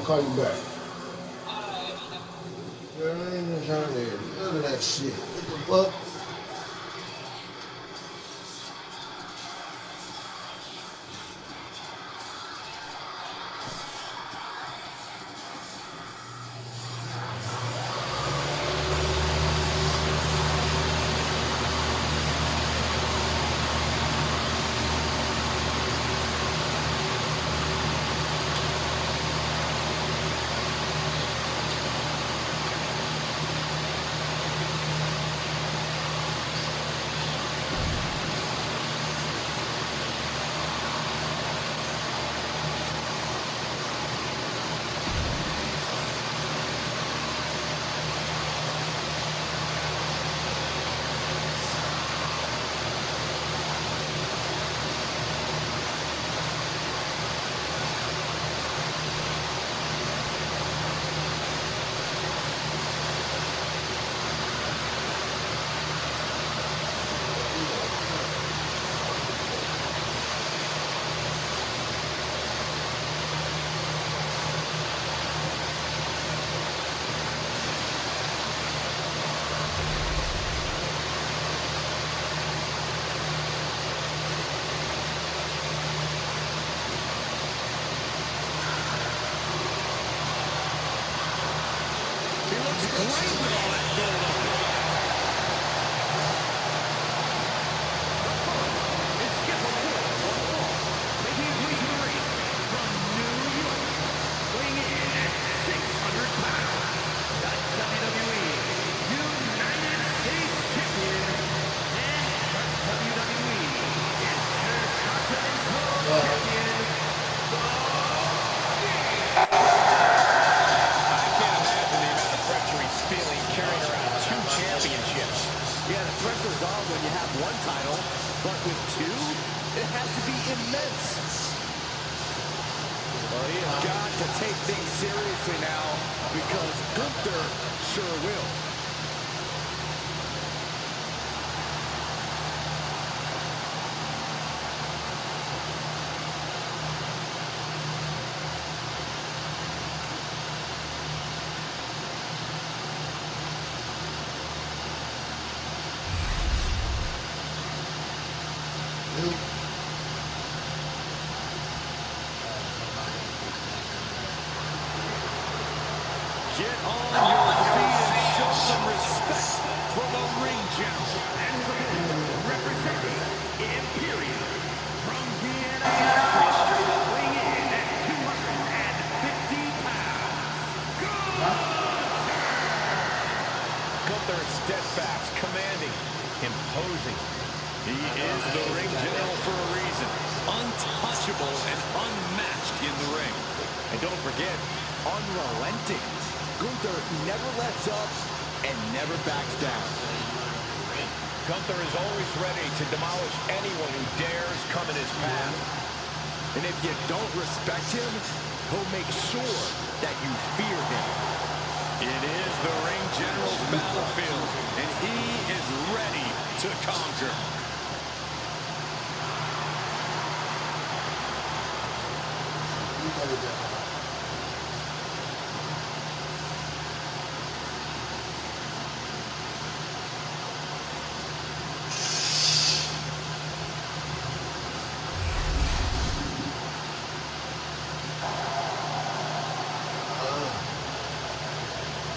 call you back. Girl, I ain't even trying to none of that shit. What the fuck? Get on your feet and show some respect for the ring general and his opponent, representing Imperium from Vienna, Austria, weighing in at 250 pounds. Gunther is steadfast, commanding, imposing. He is the ring general for a reason. Untouchable and unmatched in the ring. And don't forget, unrelenting. Gunther never lets up and never backs down. Gunther is always ready to demolish anyone who dares come in his path. And if you don't respect him, he'll make sure that you fear him. It is the ring general's battlefield, and he is ready to conquer.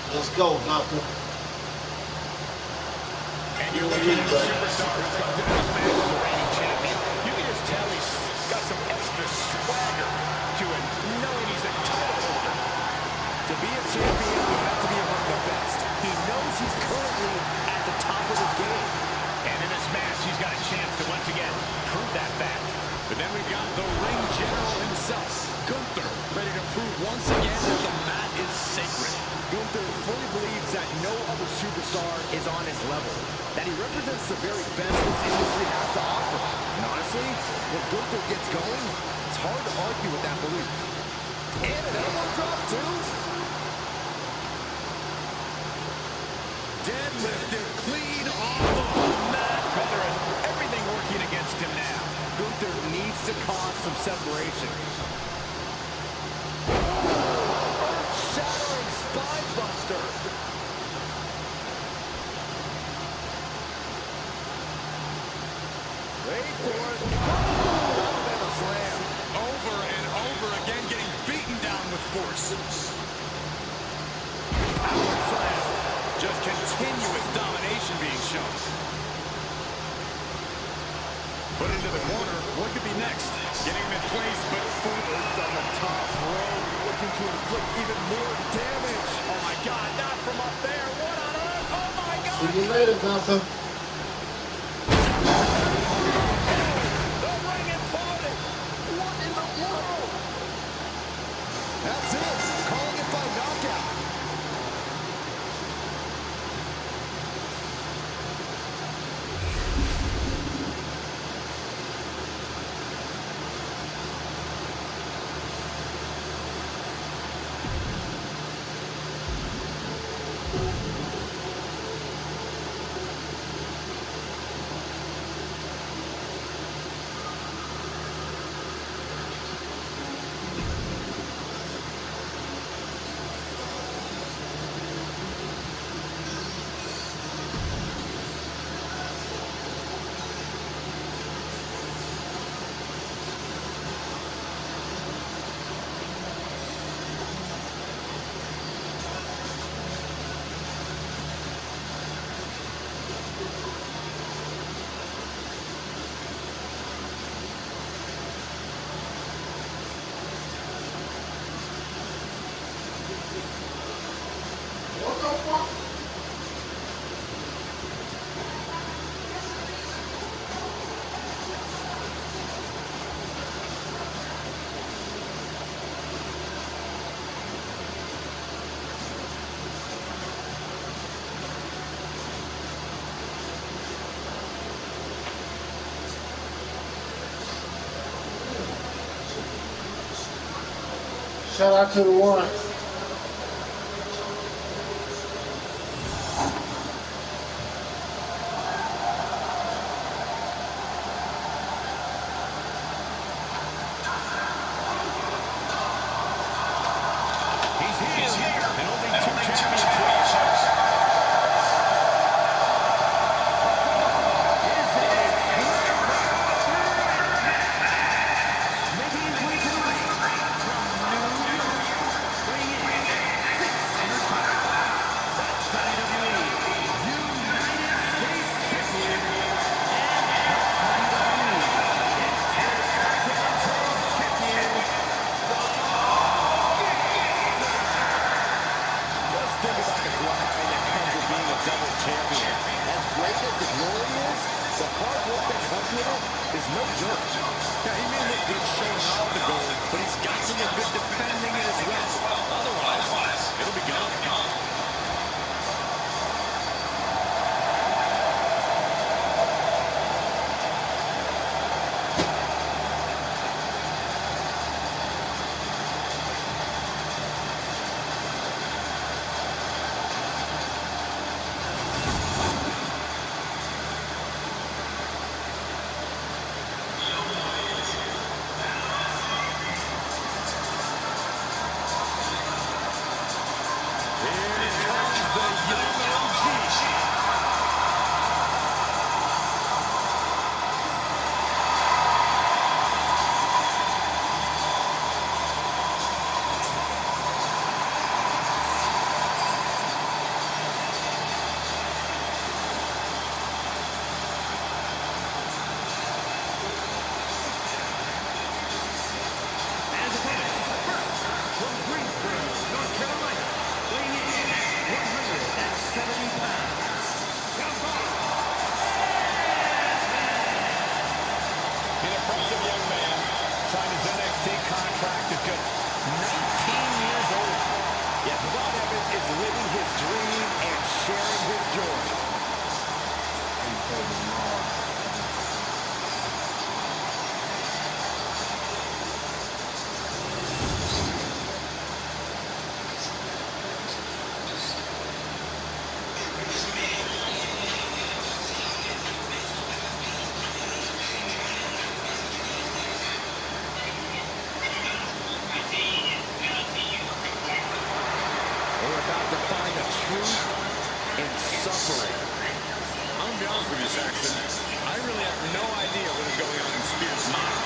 Let's go, Gunther. And you're looking at a superstar who comes into this match as a reigning champion. You can just tell he's got some extra swagger to him, knowing he's a title holder. To be a champion, you have to be among the best. He knows he's currently at the top of his game. And in this match, he's got a chance to once again prove that fact. But then we've got the ring general himself, Gunther, ready to prove once again that the mat is sacred. Gunther fully believes that no other superstar is on his level, that he represents the very best this industry has to offer. And honestly, when Gunther gets going, it's hard to argue with that belief. And an elbow drop, too. Deadlifted clean off of the mat. Gunther has everything working against him now. Gunther needs to cause some separation. with force. Outward slam. Just continuous domination being shown. Put into the corner. What could be next? Getting him in place, but footers on the top rope, looking to inflict even more damage. Oh my God, not from up there. What on earth? Oh my God! See you later, Gunther. The ring imploded. What in the world? That's it. Calling it by knockout. Shout out to the one. He's here. And only two championships. Is it? Making his way to the ring from New York, weighing in at 600 pounds, the WWE United States Champion and the WWE Intercontinental Champion, the Just think about the grind that comes with being a double champion. As great as the glory is, the hard work that comes with it is no joke. Yeah, he may look good showing off the gold, but he's got to look good defending it as well. Otherwise, it'll be gone. Signed his NXT contract at just 19 years old. Yet Bob Evans is living his dream and sharing his joy. We're about to find the truth in suffering. I'm going to be honest with you, Saxton. I really have no idea what is going on in Spears' mind.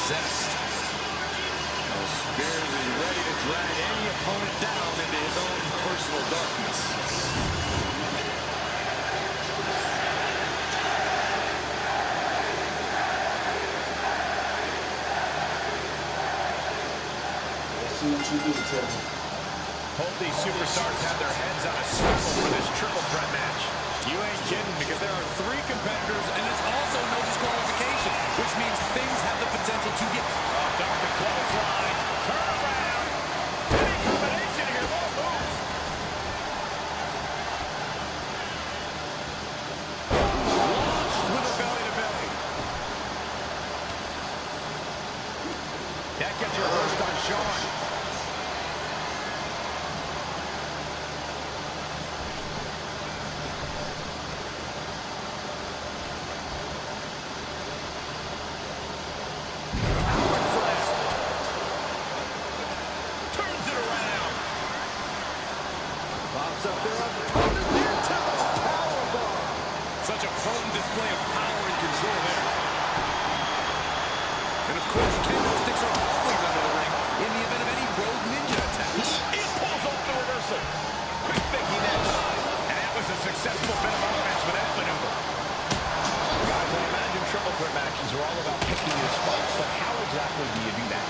possessed. Well, Spears is ready to drag any opponent down into his own personal darkness. See what you do, Tizzle. Both these superstars have their heads on a swivel for this triple threat match. You ain't kidding, because there are 3 competitors, and there's also no disqualification, which means things have the potential to get... Oh, Dr. Clothesline. Turn around. Big combination here. What a move. Launched with a belly-to-belly. That gets reversed on Sean. Such a potent display of power and control there. And of course, kendo sticks are always under the ring in the event of any rogue ninja attacks. It pulls off the reversal. Quick thinking that time. And that was a successful bit of offense with that maneuver. Guys, I imagine triple threat matches are all about picking your spots, but how exactly do you do that?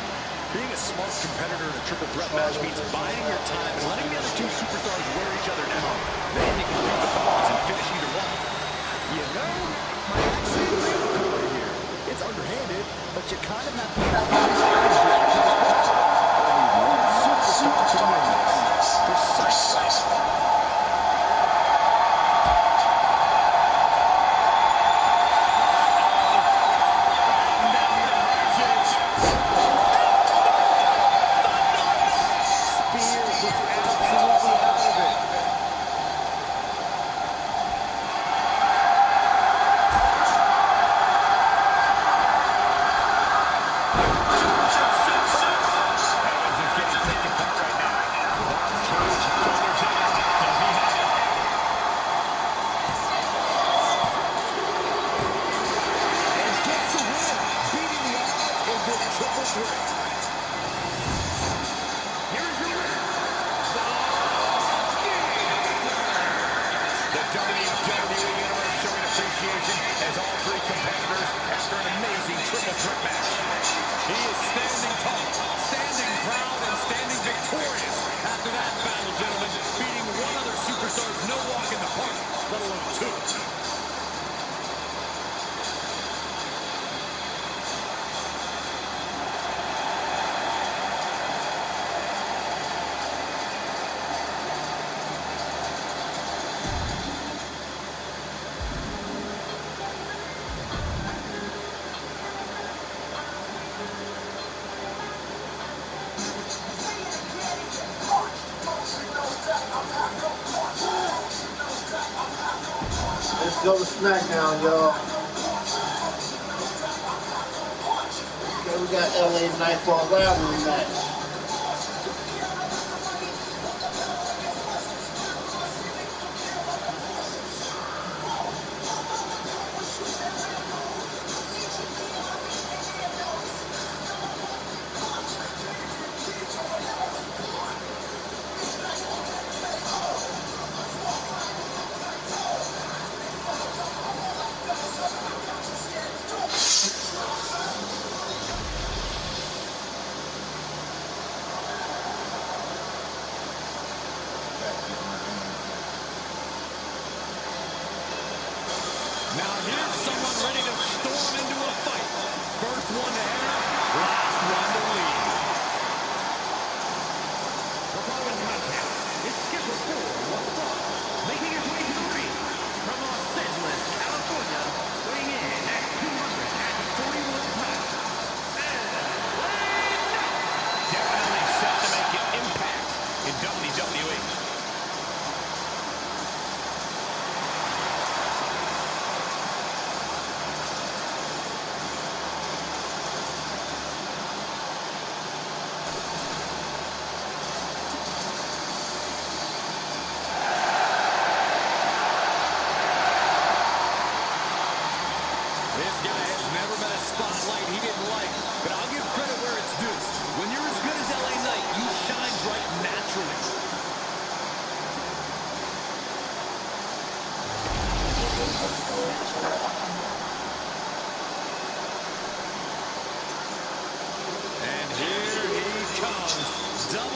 Being a smart competitor in a triple threat match means biding your time and letting the other 2 superstars wear each other down. Then you can beat the pause and finish either one. You know, I actually agree with Cody here. It's underhanded, but you kind of have to use the strategy to this match. Only one superstar can win this. Precisely. As all 3 competitors after an amazing triple threat match. He is standing tall, standing proud, and standing victorious after that battle, gentlemen. Beating one other superstar is no walk in the park, let alone 2. Let's go to SmackDown, y'all. Okay, we got LA Nightfall rivalry match.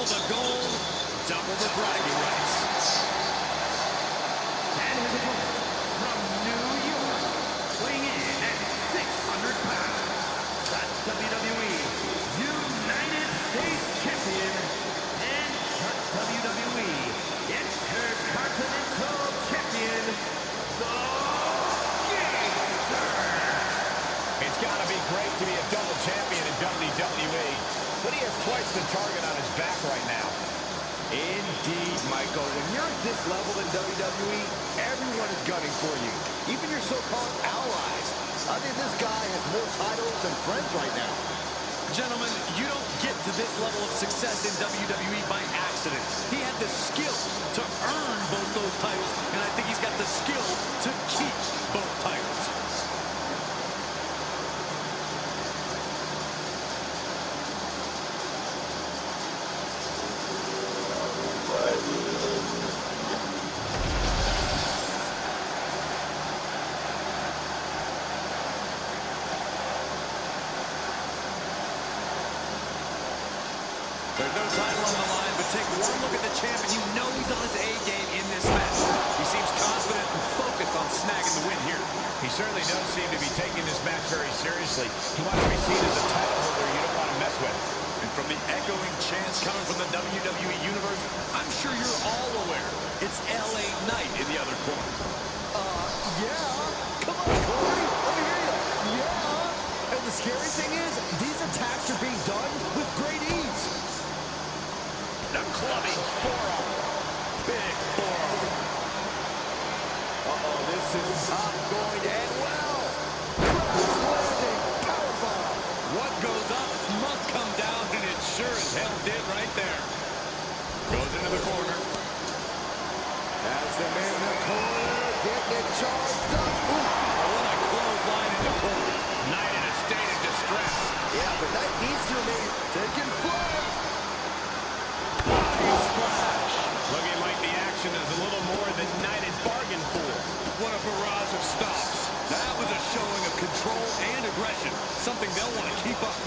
Double the gold, double the bragging rights. And his opponent from New York, weighing in at 600 pounds, the WWE United States Champion and the WWE Intercontinental Champion, the Gangster. It's got to be great to be a double champion in WWE, but he has twice the target on his back right now. Indeed, Michael. When you're at this level in WWE, everyone is gunning for you, even your so-called allies. I think this guy has more titles than friends right now. Gentlemen, you don't get to this level of success in WWE by accident. He had the skill to earn both those titles, and I think he's got the skill to keep both titles. There's no title on the line, but take one look at the champ and you know he's on his A-game in this match. He seems confident and focused on snagging the win here. He certainly does seem to be taking this match very seriously. He wants to be seen as a title holder you don't want to mess with. And from the echoing chants coming from the WWE Universe, I'm sure you're all aware it's LA Knight in the other corner. Yeah. Come on, Corey. Let me hear you. Yeah. And the scary thing is, these attacks are being done with great ease. The clubbing forearm. Big forearm. Uh-oh, this is not going to end well. Crash landing, powerbomb. What goes up must come down, and it sure as hell did right there. Goes into the corner. As the man in the corner getting it charged up. Ooh. What a clothesline in the corner. Knight in a state of distress. Yeah, but that needs to remain taking flight. Body splash. Looking like the action is a little more than Knight had bargained for. What a barrage of stops. That was a showing of control and aggression, something they'll want to keep up.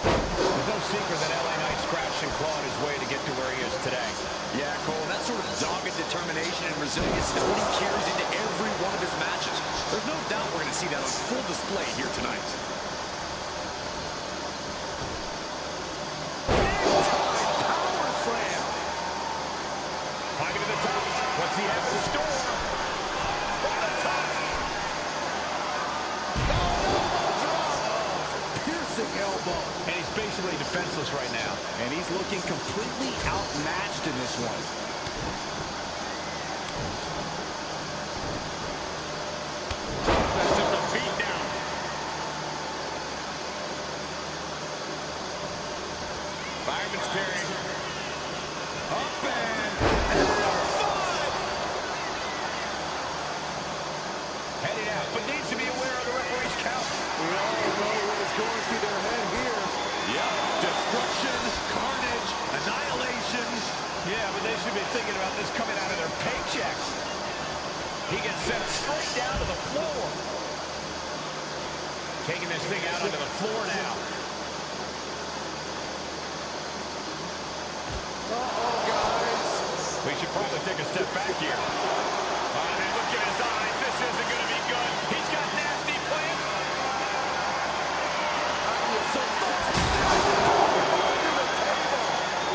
There's no secret that LA Knight scratched and clawed his way to get to where he is today. Yeah, Cole, that sort of dogged determination and resilience is what he carries into every one of his matches. There's no doubt we're going to see that on full display here tonight. Big-time power slam. Climbing to the top. What's he have in store? From the top. Piercing elbow. And he's basically defenseless right now. And he's looking completely outmatched in this one. That's just a beatdown. Fireman's carry. Up and Headed out, but needs to be aware of the referee's count. we all know what is going through their head here. Yep, destruction, carnage, annihilation. Yeah, but they should be thinking about this coming out of their paychecks. He gets sent straight down to the floor. Taking this thing out onto the floor now. Uh-oh, guys. We should probably take a step back here. And look at his eyes. This isn't going to be good. He's got nasty plans. So fast.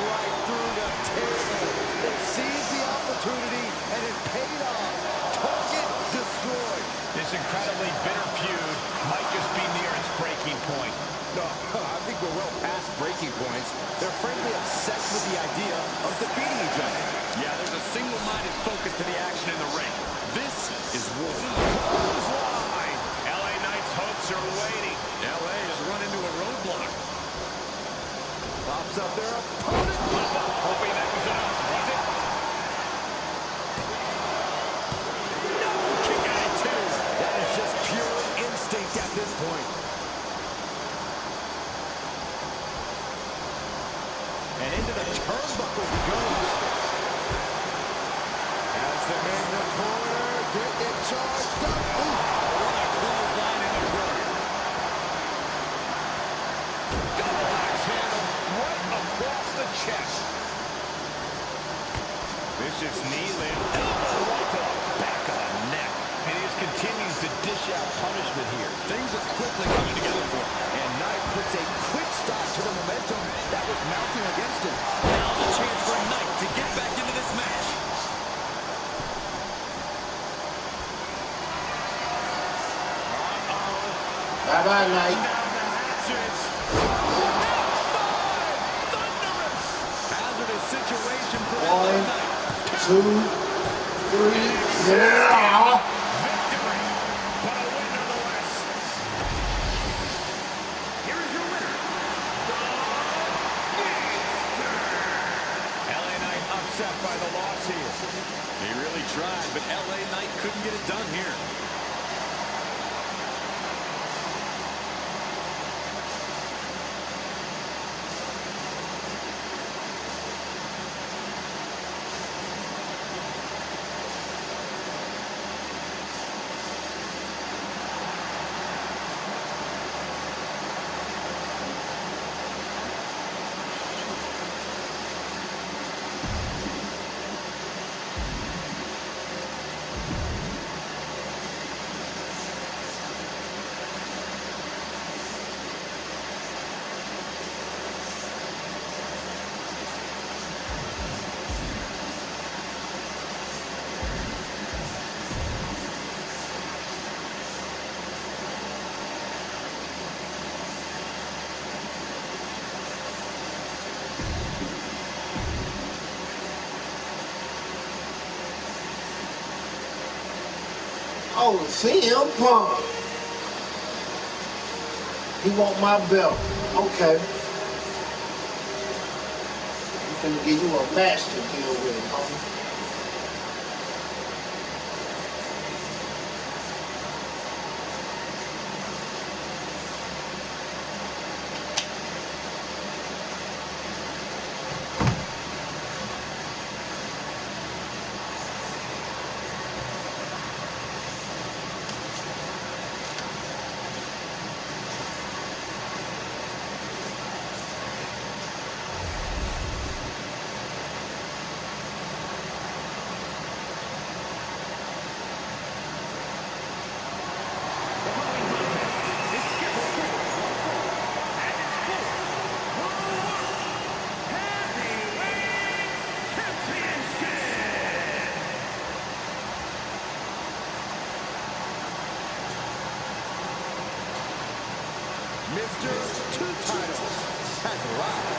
Right through the table. They seized the opportunity, and it paid off. Target destroyed. This incredibly bitter feud might just be near its breaking point. No, I think we're well past breaking points. They're frankly obsessed with the idea of defeating each other. Yeah, there's a single-minded focus to the action in the ring. This is war. Clothesline. LA Knight's hopes are waiting. LA has run into a roadblock. Pops up their opponent. Hoping that was enough. Was it? No, kick out at two. That is just pure instinct at this point. And into the turnbuckle he goes. As the man in the corner getting it charged up. Ooh. What a clothesline in the corner. Double axe handle right across the chest. vicious knee land. Elbow right to the back of the neck. And he just continues to dish out punishment here. Things are quickly coming together for him. And Knight puts a quick stop to the momentum that was mounting against him. Now's a chance for Knight to get back into this match. Bye-bye, Knight. Hazardous situation for One, Knight. 2, 3, yeah. Victory, but a win nonetheless. Here is your winner, LA Knight upset by the loss here. He really tried, but LA Knight couldn't get it done here. Oh, CM Punk. He want my belt. Okay. I'm finna give you a match to deal with, homie. Mr. Two Titles has arrived.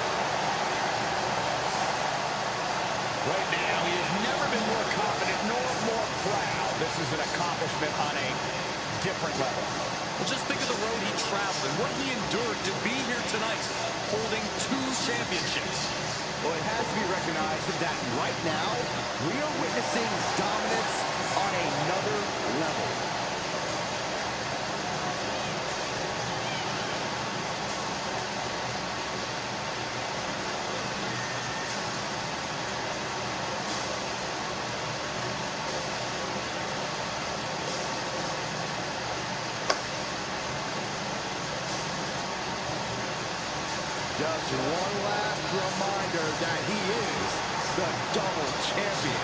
Right now, he has never been more confident nor more proud. This is an accomplishment on a different level. Well, just think of the road he traveled and what he endured to be here tonight, holding 2 championships. Well, it has to be recognized that right now, we are witnessing dominance on another level. Just one last reminder that he is the double champion.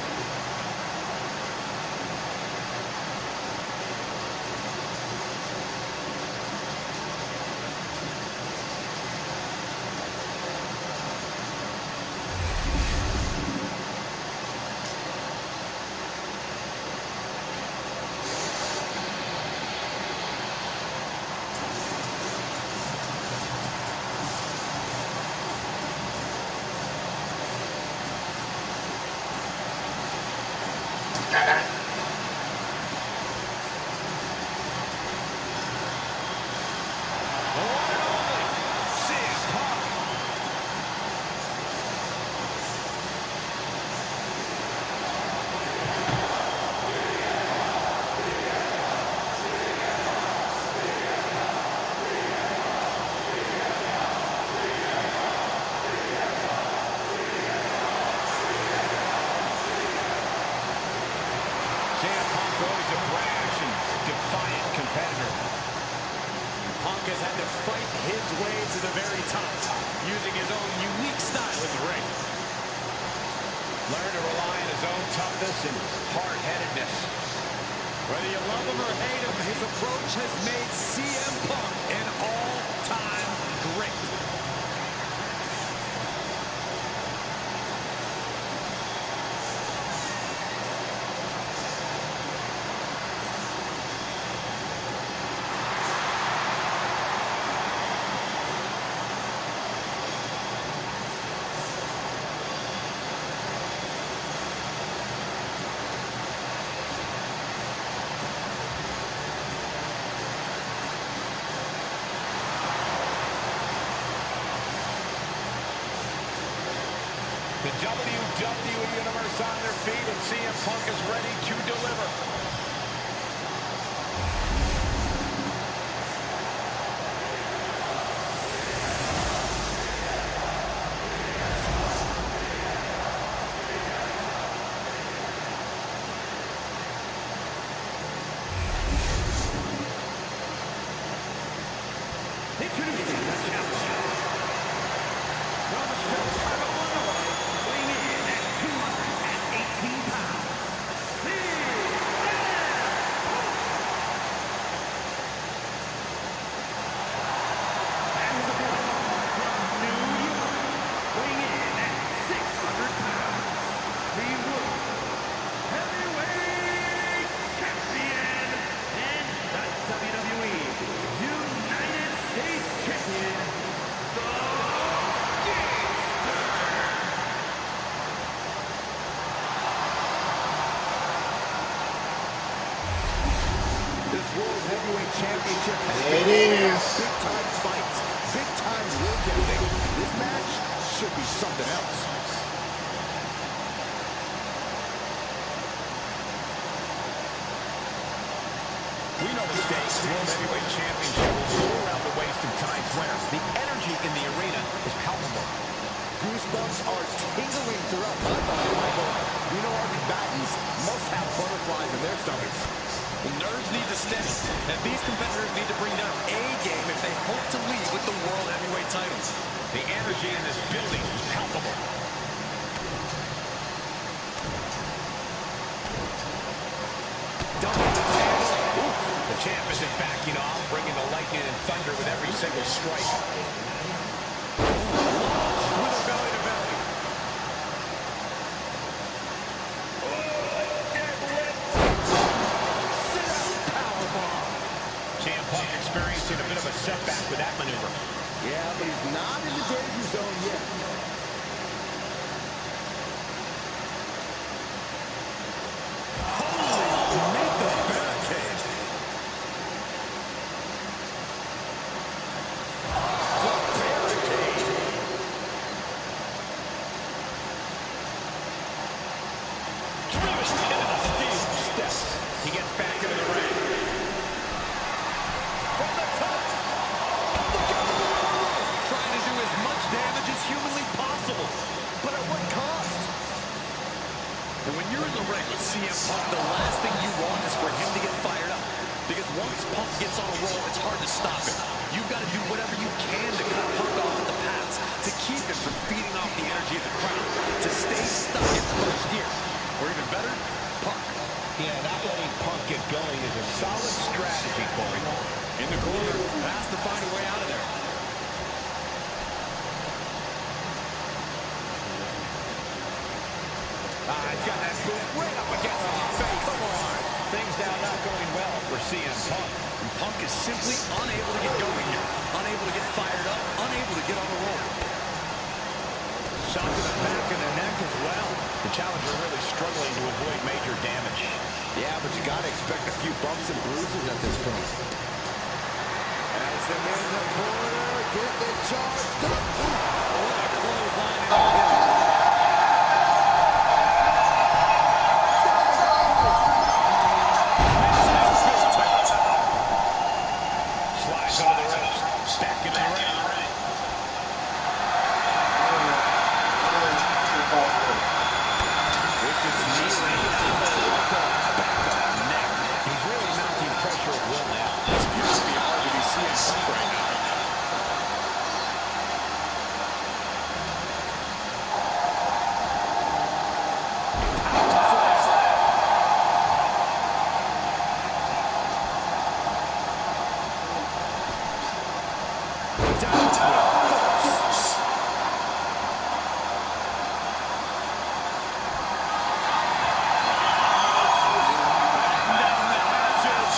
Punk has had to fight his way to the very top, using his own unique style in the ring. Learn to rely on his own toughness and hard-headedness. Whether you love him or hate him, his approach has made CM Punk an all-time great. The WWE Universe on their feet, and CM Punk is ready to deliver. Introducing the challenger. From Chicago, Illinois, weighing in at 218 pounds, CM Punk. And his opponent from New York, weighing in at 600 pounds, the World Heavyweight Champion and the WWE United States Champion, the Gangster. This World Heavyweight Championship has It is. big-time fights, big-time work ethic. This match should be something else. We know the stakes. World Heavyweight Championship will go around the waist and ties winner. The energy in the arena is palpable. Goosebumps are tingling throughout my body, Michael. We know our combatants must have butterflies in their stomachs. The nerves need to steady, and these competitors need to bring their A game if they hope to leave with the World Heavyweight titles. The energy in this building is palpable. Double axe handle. Oof. The champ isn't backing off, bringing the lightning and thunder with every single strike. With a belly to belly. Sit out powerbomb. CM Punk experiencing a bit of a setback with that maneuver. Yeah, but he's not in the danger zone yet. Meet the barricade. Driven into the steel steps. He gets back into the ring. From the top. Trying to do as much damage as humanly possible. But at what cost? And when you're in the ring with CM Punk, the last thing you want is for him to get fired up. Because once Punk gets on a roll, it's hard to stop him. You've got to do whatever you can to cut Punk off at the pass, to keep him from feeding off the energy of the crowd, to stay stuck in first gear. Or even better, Punk. Yeah, not letting Punk get going is a solid strategy, Corey. In the corner, has to find a way out of there. He's got that boot right up against his face. Come on. Things now not going well for CM Punk. And Punk is simply unable to get going here. Unable to get fired up, unable to get on a roll. Shot to the back of the neck as well. The challenger really struggling to avoid major damage. Yeah, but you got to expect a few bumps and bruises at this point. As the man in the corner getting charged up. What a clothesline and a pin. Slides under the ropes. Back into the ring. This is kneeling. Back of the neck. He's really mounting pressure at will now. This appears to be hard to be CM Punk right now. Down with force. Down the hatches.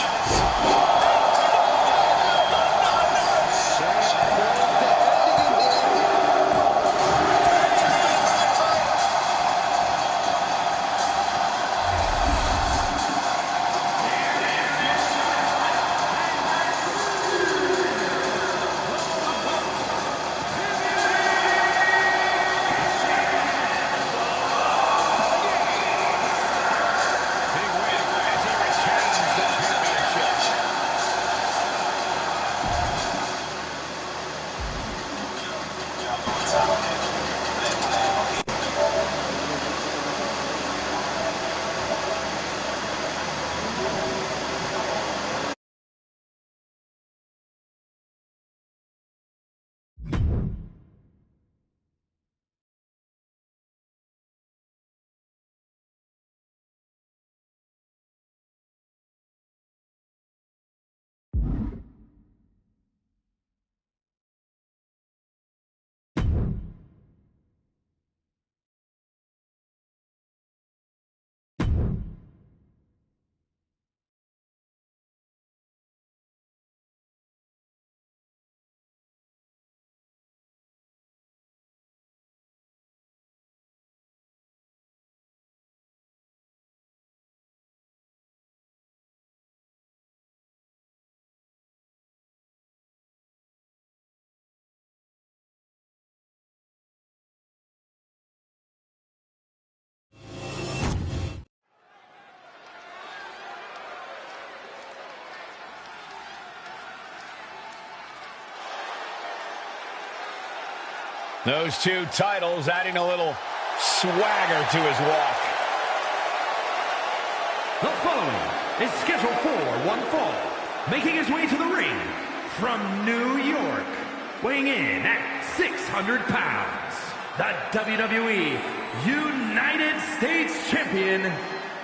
Those two titles adding a little swagger to his walk. The following is scheduled for one fall, making his way to the ring from New York, weighing in at 600 pounds, the WWE United States Champion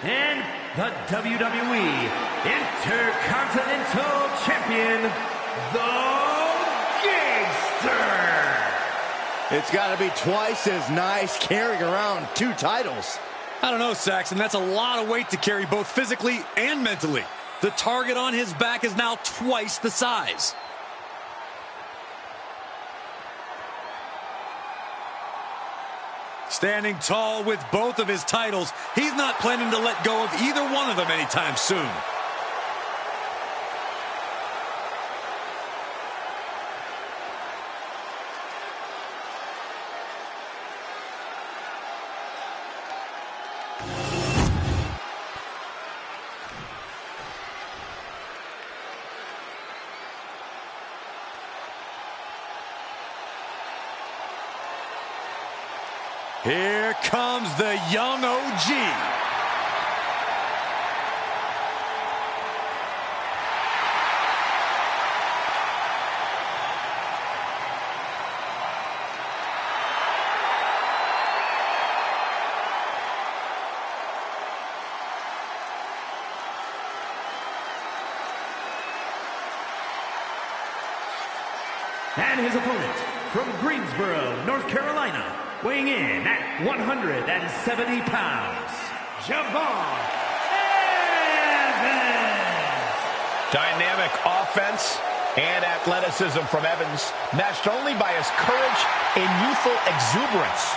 and the WWE Intercontinental Champion, the Gangster. It's got to be twice as nice carrying around two titles. I don't know, Saxon. That's a lot of weight to carry, both physically and mentally. The target on his back is now twice the size. Standing tall with both of his titles, he's not planning to let go of either one of them anytime soon. Here comes the young OG. And his opponent from Greensboro, North Carolina, weighing in at 170 pounds, Javon Evans. Dynamic offense and athleticism from Evans, matched only by his courage and youthful exuberance.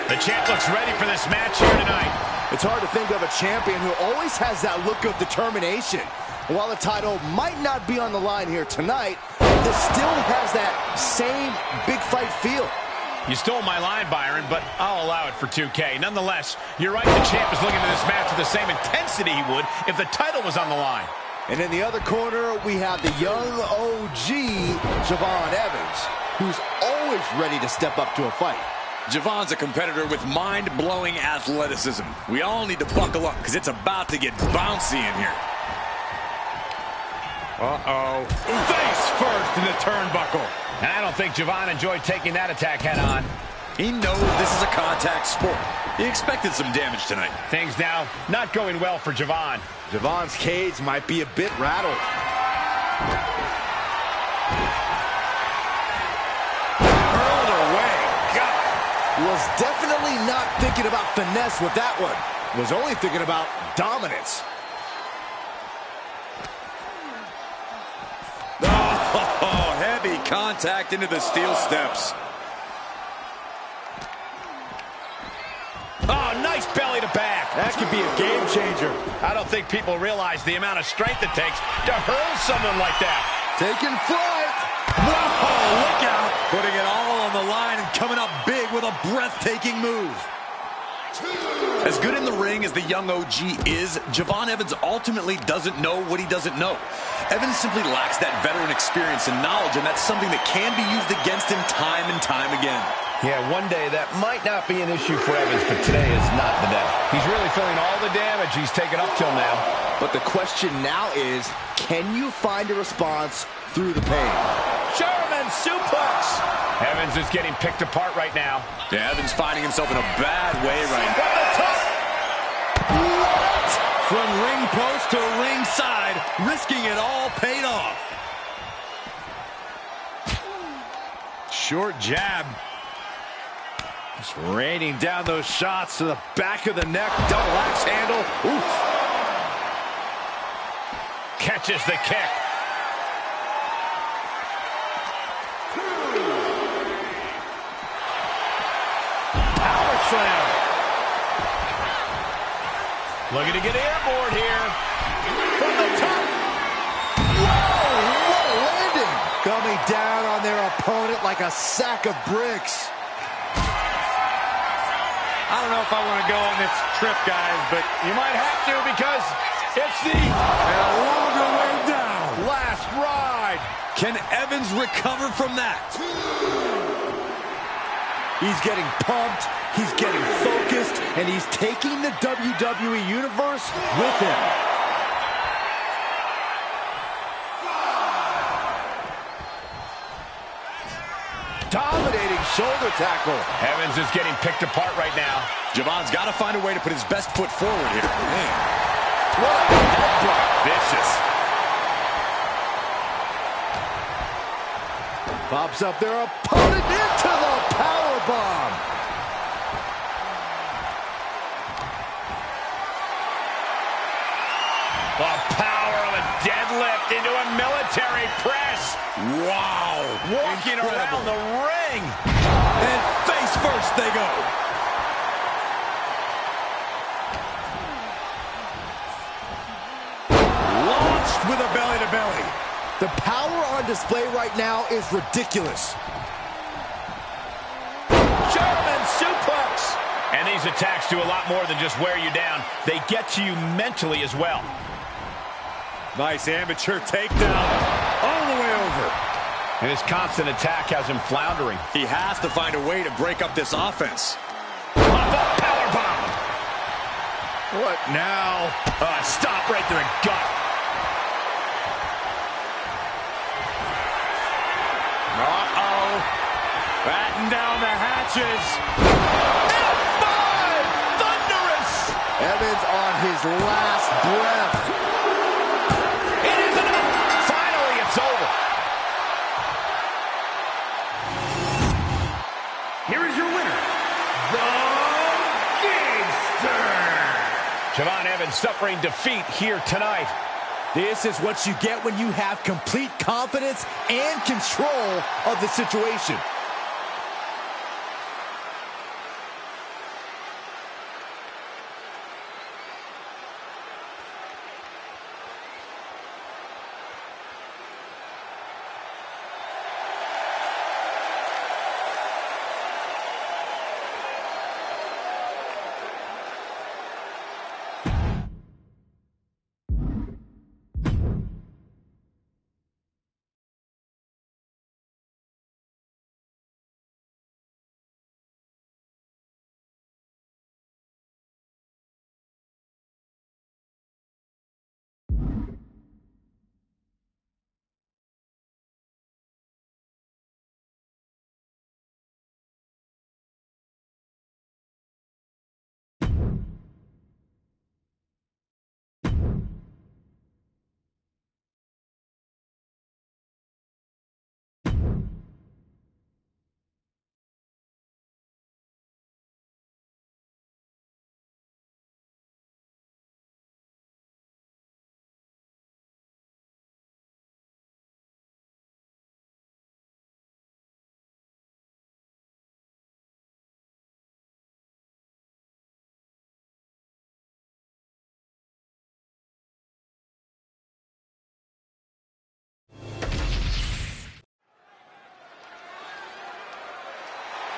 The champ looks ready for this match here tonight. It's hard to think of a champion who always has that look of determination. While the title might not be on the line here tonight, this still has that same big fight feel. You stole my line, Byron, but I'll allow it for 2K. Nonetheless, you're right, the champ is looking at this match with the same intensity he would if the title was on the line. And in the other corner, we have the young OG, Javon Evans, who's always ready to step up to a fight. Javon's a competitor with mind-blowing athleticism. We all need to buckle up because it's about to get bouncy in here. Uh-oh. Face first in the turnbuckle. And I don't think Javon enjoyed taking that attack head-on. He knows this is a contact sport. He expected some damage tonight. Things now not going well for Javon. Javon's cage might be a bit rattled. Hurled away. God. Was definitely not thinking about finesse with that one. Was only thinking about dominance. Oh, heavy contact into the steel steps. Oh, nice belly to back. That could be a game changer. I don't think people realize the amount of strength it takes to hurl someone like that. Taking flight. Whoa, look out. Putting it all on the line and coming up big with a breathtaking move. As good in the ring as the young OG is, Javon Evans ultimately doesn't know what he doesn't know. Evans simply lacks that veteran experience and knowledge, and that's something that can be used against him time and time again. Yeah, one day that might not be an issue for Evans, but today is not the day. He's really feeling all the damage he's taken up till now. But the question now is, can you find a response through the pain? German suplex. Evans is getting picked apart right now. Yeah, Evans finding himself in a bad way right now. What? From ring post to ringside, risking it all paid off. Short jab. Just raining down those shots to the back of the neck. Double axe handle. Oof. Catches the kick. Power slam. Looking to get airborne here. From the top. Whoa, what a landing. Coming down on their opponent like a sack of bricks. I don't know if I want to go on this trip, guys, but you might have to because it's the longer way down. Last ride. Can Evans recover from that? He's getting pumped, he's getting focused, and he's taking the WWE Universe with him. Dominating shoulder tackle. Evans is getting picked apart right now. Javon's got to find a way to put his best foot forward here. Man. What a headbutt. Vicious. Pops up their opponent into the powerbomb. The power of a deadlift into a military press. Wow. Walking Incredible. around the ring. And face first they go. Launched with a belly-to-belly. The power on display right now is ridiculous. German suplex. And these attacks do a lot more than just wear you down. They get to you mentally as well. Nice amateur takedown all the way over. And his constant attack has him floundering. He has to find a way to break up this offense. Powerbomb. What now? Stop right to the gut. Uh-oh. Batten down the hatches. F5! Thunderous! Evans on his last breath. It is enough! Finally, it's over. Here is your winner, the Gangster. Javon Evans suffering defeat here tonight. This is what you get when you have complete confidence and control of the situation.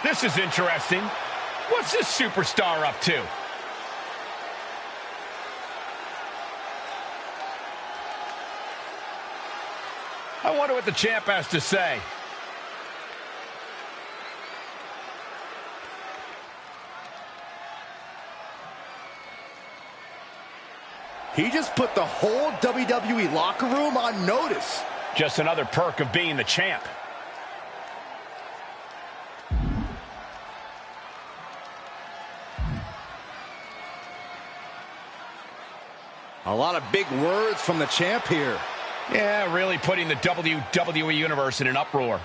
This is interesting. What's this superstar up to? I wonder what the champ has to say. He just put the whole WWE locker room on notice. Just another perk of being the champ. A lot of big words from the champ here. Yeah, really putting the WWE Universe in an uproar.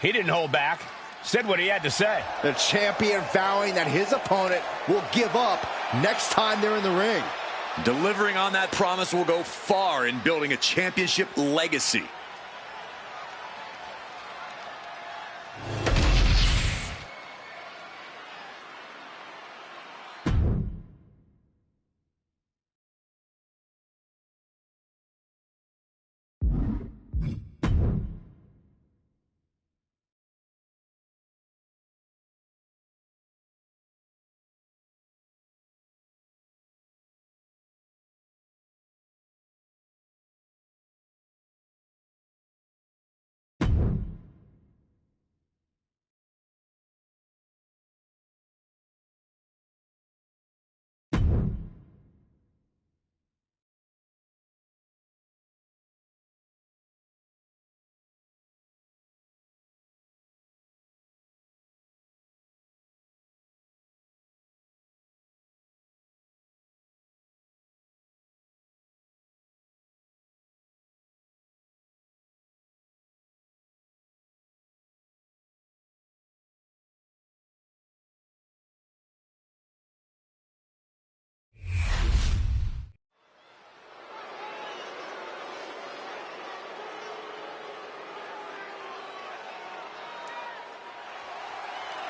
He didn't hold back. Said what he had to say. The champion vowing that his opponent will give up next time they're in the ring. Delivering on that promise will go far in building a championship legacy.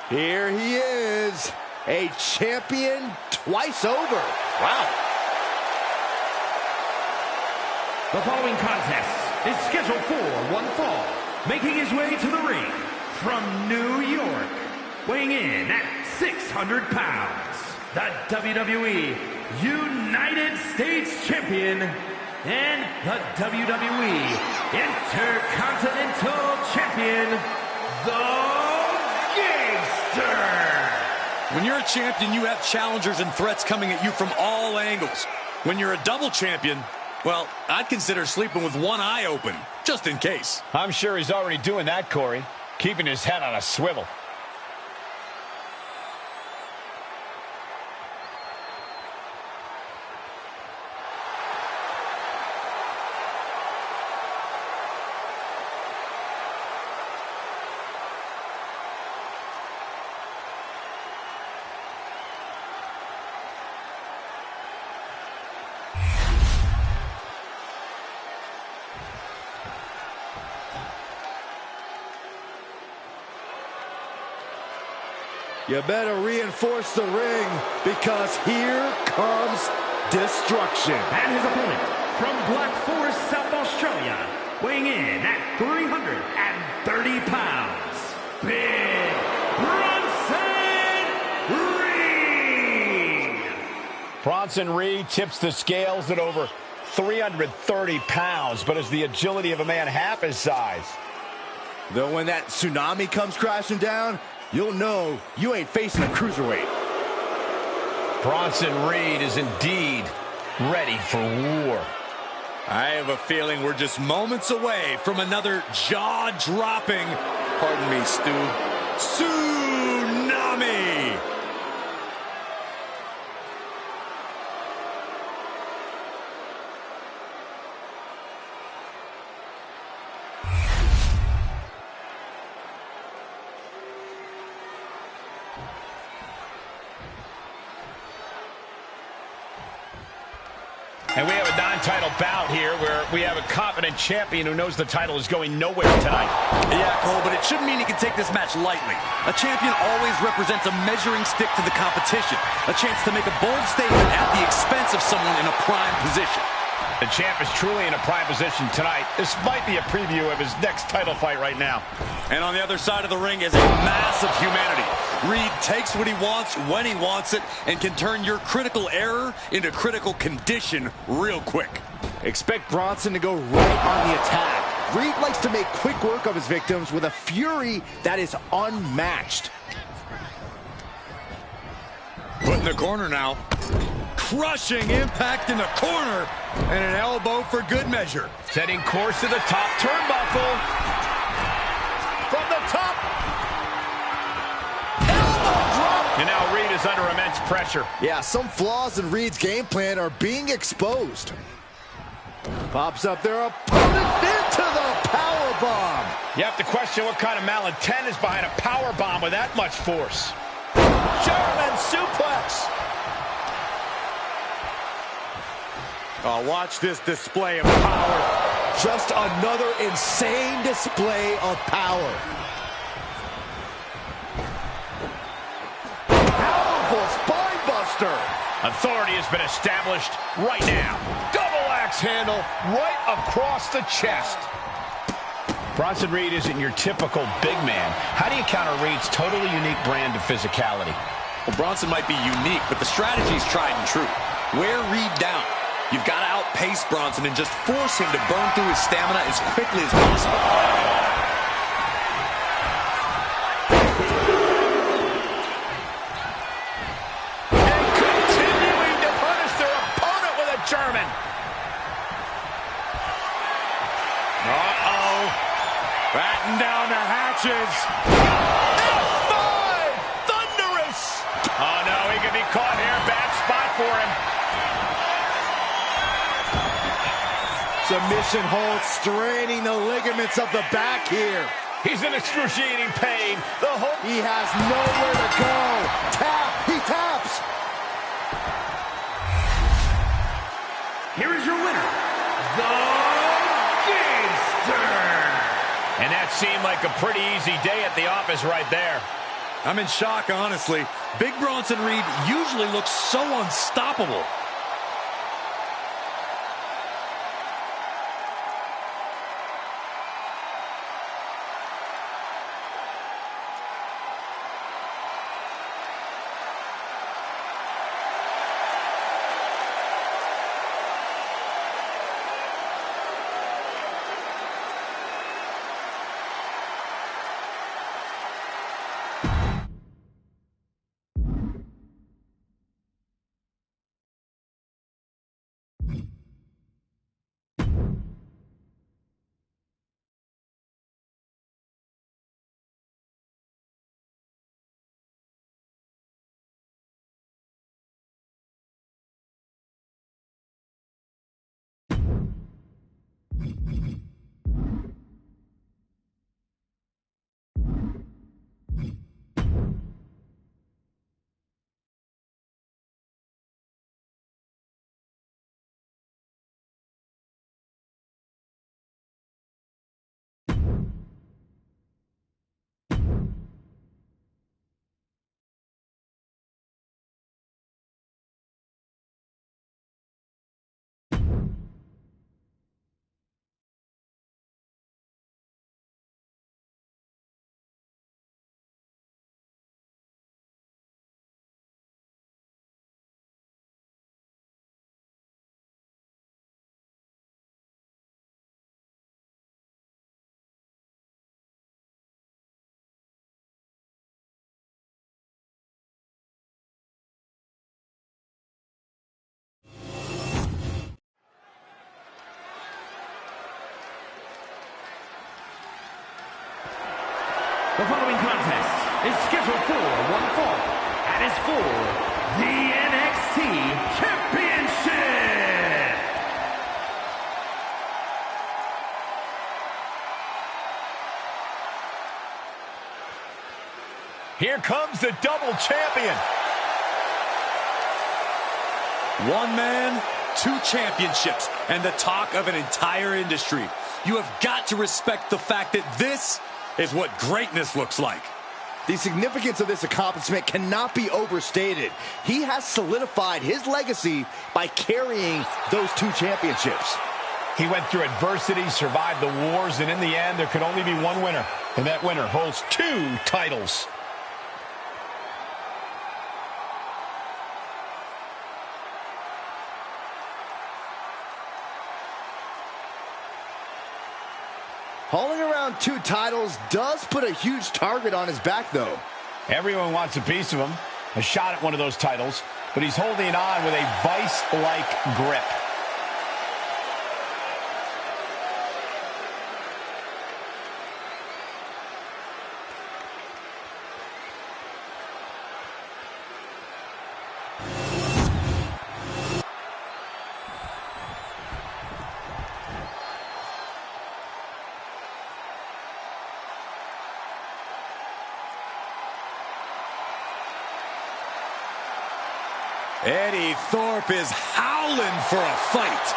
Here he is, a champion twice over. Wow. The following contest is scheduled for one fall. Making his way to the ring from New York, weighing in at 600 pounds, the WWE United States Champion and the WWE Intercontinental Champion, the Gangster. When you're a champion, you have challengers and threats coming at you from all angles. When you're a double champion, well, I'd consider sleeping with one eye open, just in case. I'm sure he's already doing that, Corey, keeping his head on a swivel. You better reinforce the ring because here comes destruction. And his opponent from Black Forest, South Australia, weighing in at 330 pounds, Big Bronson Reed. Bronson Reed tips the scales at over 330 pounds, but has the agility of a man half his size. Though when that tsunami comes crashing down, you'll know you ain't facing a cruiserweight. Bronson Reed is indeed ready for war. I have a feeling we're just moments away from another jaw-dropping, pardon me, Stu, tsunami. And we have a non-title bout here where we have a confident champion who knows the title is going nowhere tonight. Yeah, Cole, but it shouldn't mean he can take this match lightly. A champion always represents a measuring stick to the competition, a chance to make a bold statement at the expense of someone in a prime position. The champ is truly in a prime position tonight. This might be a preview of his next title fight right now. And on the other side of the ring is a mass of humanity. Reed takes what he wants when he wants it and can turn your critical error into critical condition real quick. Expect Bronson to go right on the attack. Reed likes to make quick work of his victims with a fury that is unmatched. Put in the corner now. Crushing impact in the corner, and an elbow for good measure. Setting course to the top turnbuckle. From the top. Elbow drop. And now Reed is under immense pressure. Yeah, some flaws in Reed's game plan are being exposed. Pops up their opponent into the powerbomb. You have to question what kind of malintent is behind a powerbomb with that much force. German suplex. Oh, watch this display of power. Just another insane display of power. Powerful spine buster. Authority has been established right now. Double axe handle right across the chest. Bronson Reed isn't your typical big man. How do you counter Reed's totally unique brand of physicality? Well, Bronson might be unique, but the strategy's tried and true. Wear Reed down. You've got to outpace Bronson and just force him to burn through his stamina as quickly as possible. And continuing to punish their opponent with a German. Uh-oh. Batten down the hatches. F5! Thunderous! Oh, no, he can be caught here. Bad spot for him. Submission hold, straining the ligaments of the back here. He's in excruciating pain. He has nowhere to go. Tap, he taps. Here is your winner, the Gangster. And that seemed like a pretty easy day at the office right there. I'm in shock, honestly. Big Bronson Reed usually looks so unstoppable. The following contest is scheduled for one fall and is for the NXT Championship. Here comes the double champion. One man, 2 championships, and the talk of an entire industry. You have got to respect the fact that this is what greatness looks like. The significance of this accomplishment cannot be overstated. He has solidified his legacy by carrying those 2 championships. He went through adversity, survived the wars, and in the end, there could only be one winner. And that winner holds 2 titles. Hauling around 2 titles does put a huge target on his back, though. Everyone wants a piece of him, a shot at one of those titles, but he's holding on with a vice-like grip. Eddie Thorpe is howling for a fight.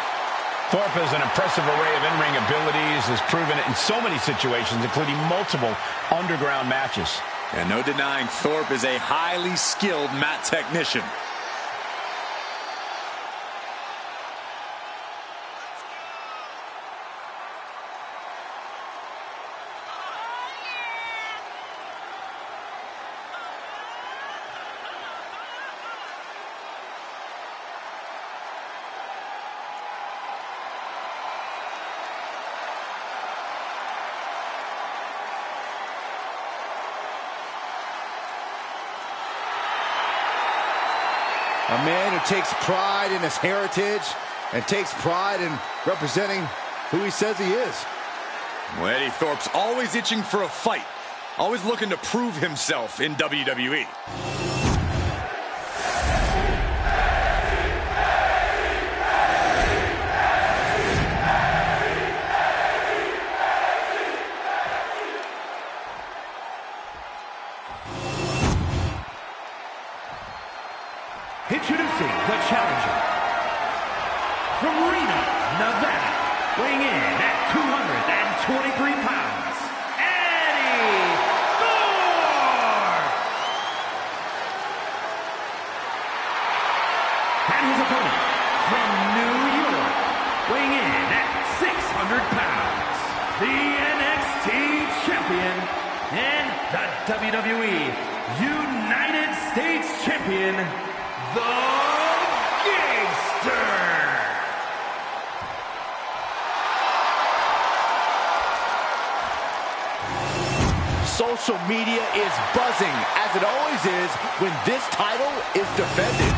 Thorpe has an impressive array of in-ring abilities, has proven it in so many situations, including multiple underground matches. And no denying Thorpe is a highly skilled mat technician. A man who takes pride in his heritage and takes pride in representing who he says he is. Well, Eddie Thorpe's always itching for a fight, always looking to prove himself in WWE. Introducing the challenger from Reno, Nevada, weighing in at 223 pounds, Eddie Thorpe! And his opponent from New York, weighing in at 600 pounds, the NXT champion and the WWE United States champion, the Gangster! Social media is buzzing, as it always is when this title is defended.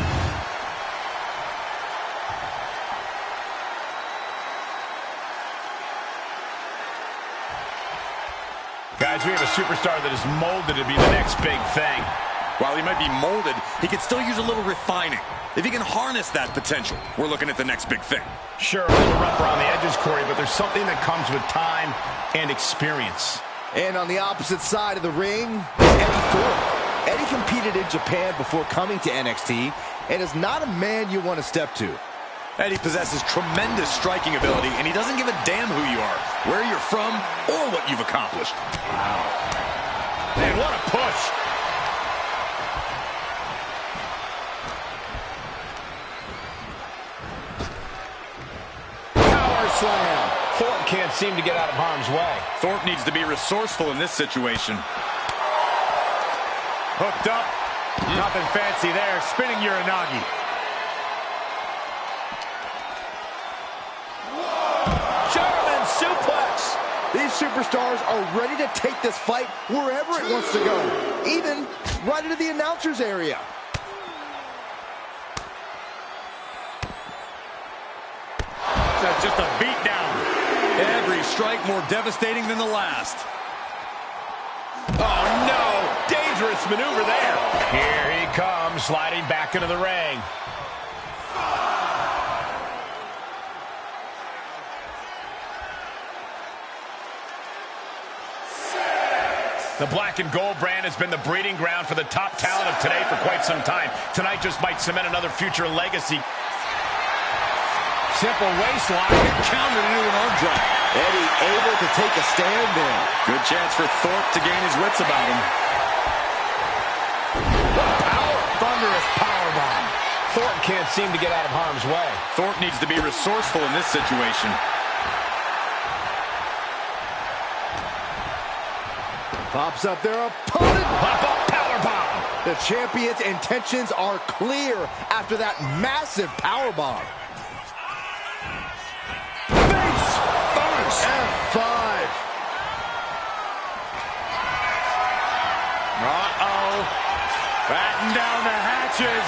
Guys, we have a superstar that is molded to be the next big thing. While he might be molded, he could still use a little refining. If he can harness that potential, we're looking at the next big thing. Sure, a little rough around the edges, Corey, but there's something that comes with time and experience. And on the opposite side of the ring, Eddie Thorpe. Eddie competed in Japan before coming to NXT and is not a man you want to step to. Eddie possesses tremendous striking ability, and he doesn't give a damn who you are, where you're from, or what you've accomplished. Wow. Man, what a push. Power slam. Thorpe can't seem to get out of harm's way. Thorpe needs to be resourceful in this situation. Hooked up. Nothing fancy there. Spinning Uranagi. German suplex. These superstars are ready to take this fight wherever it wants to go, even right into the announcer's area. That's just a beat down. Every strike more devastating than the last. Oh, no. Dangerous maneuver there. Here he comes, sliding back into the ring. The black and gold brand has been the breeding ground for the top talent of today for quite some time. Tonight just might cement another future legacy. Simple waistlock, countered into an arm drag. Eddie able to take a stand there. Good chance for Thorpe to gain his wits about him. Thornton can't seem to get out of harm's way. Thornton needs to be resourceful in this situation. Pops up their opponent. Pop-up powerbomb. The champion's intentions are clear after that massive powerbomb. Face first. F5. Uh-oh. Batten down the hatches.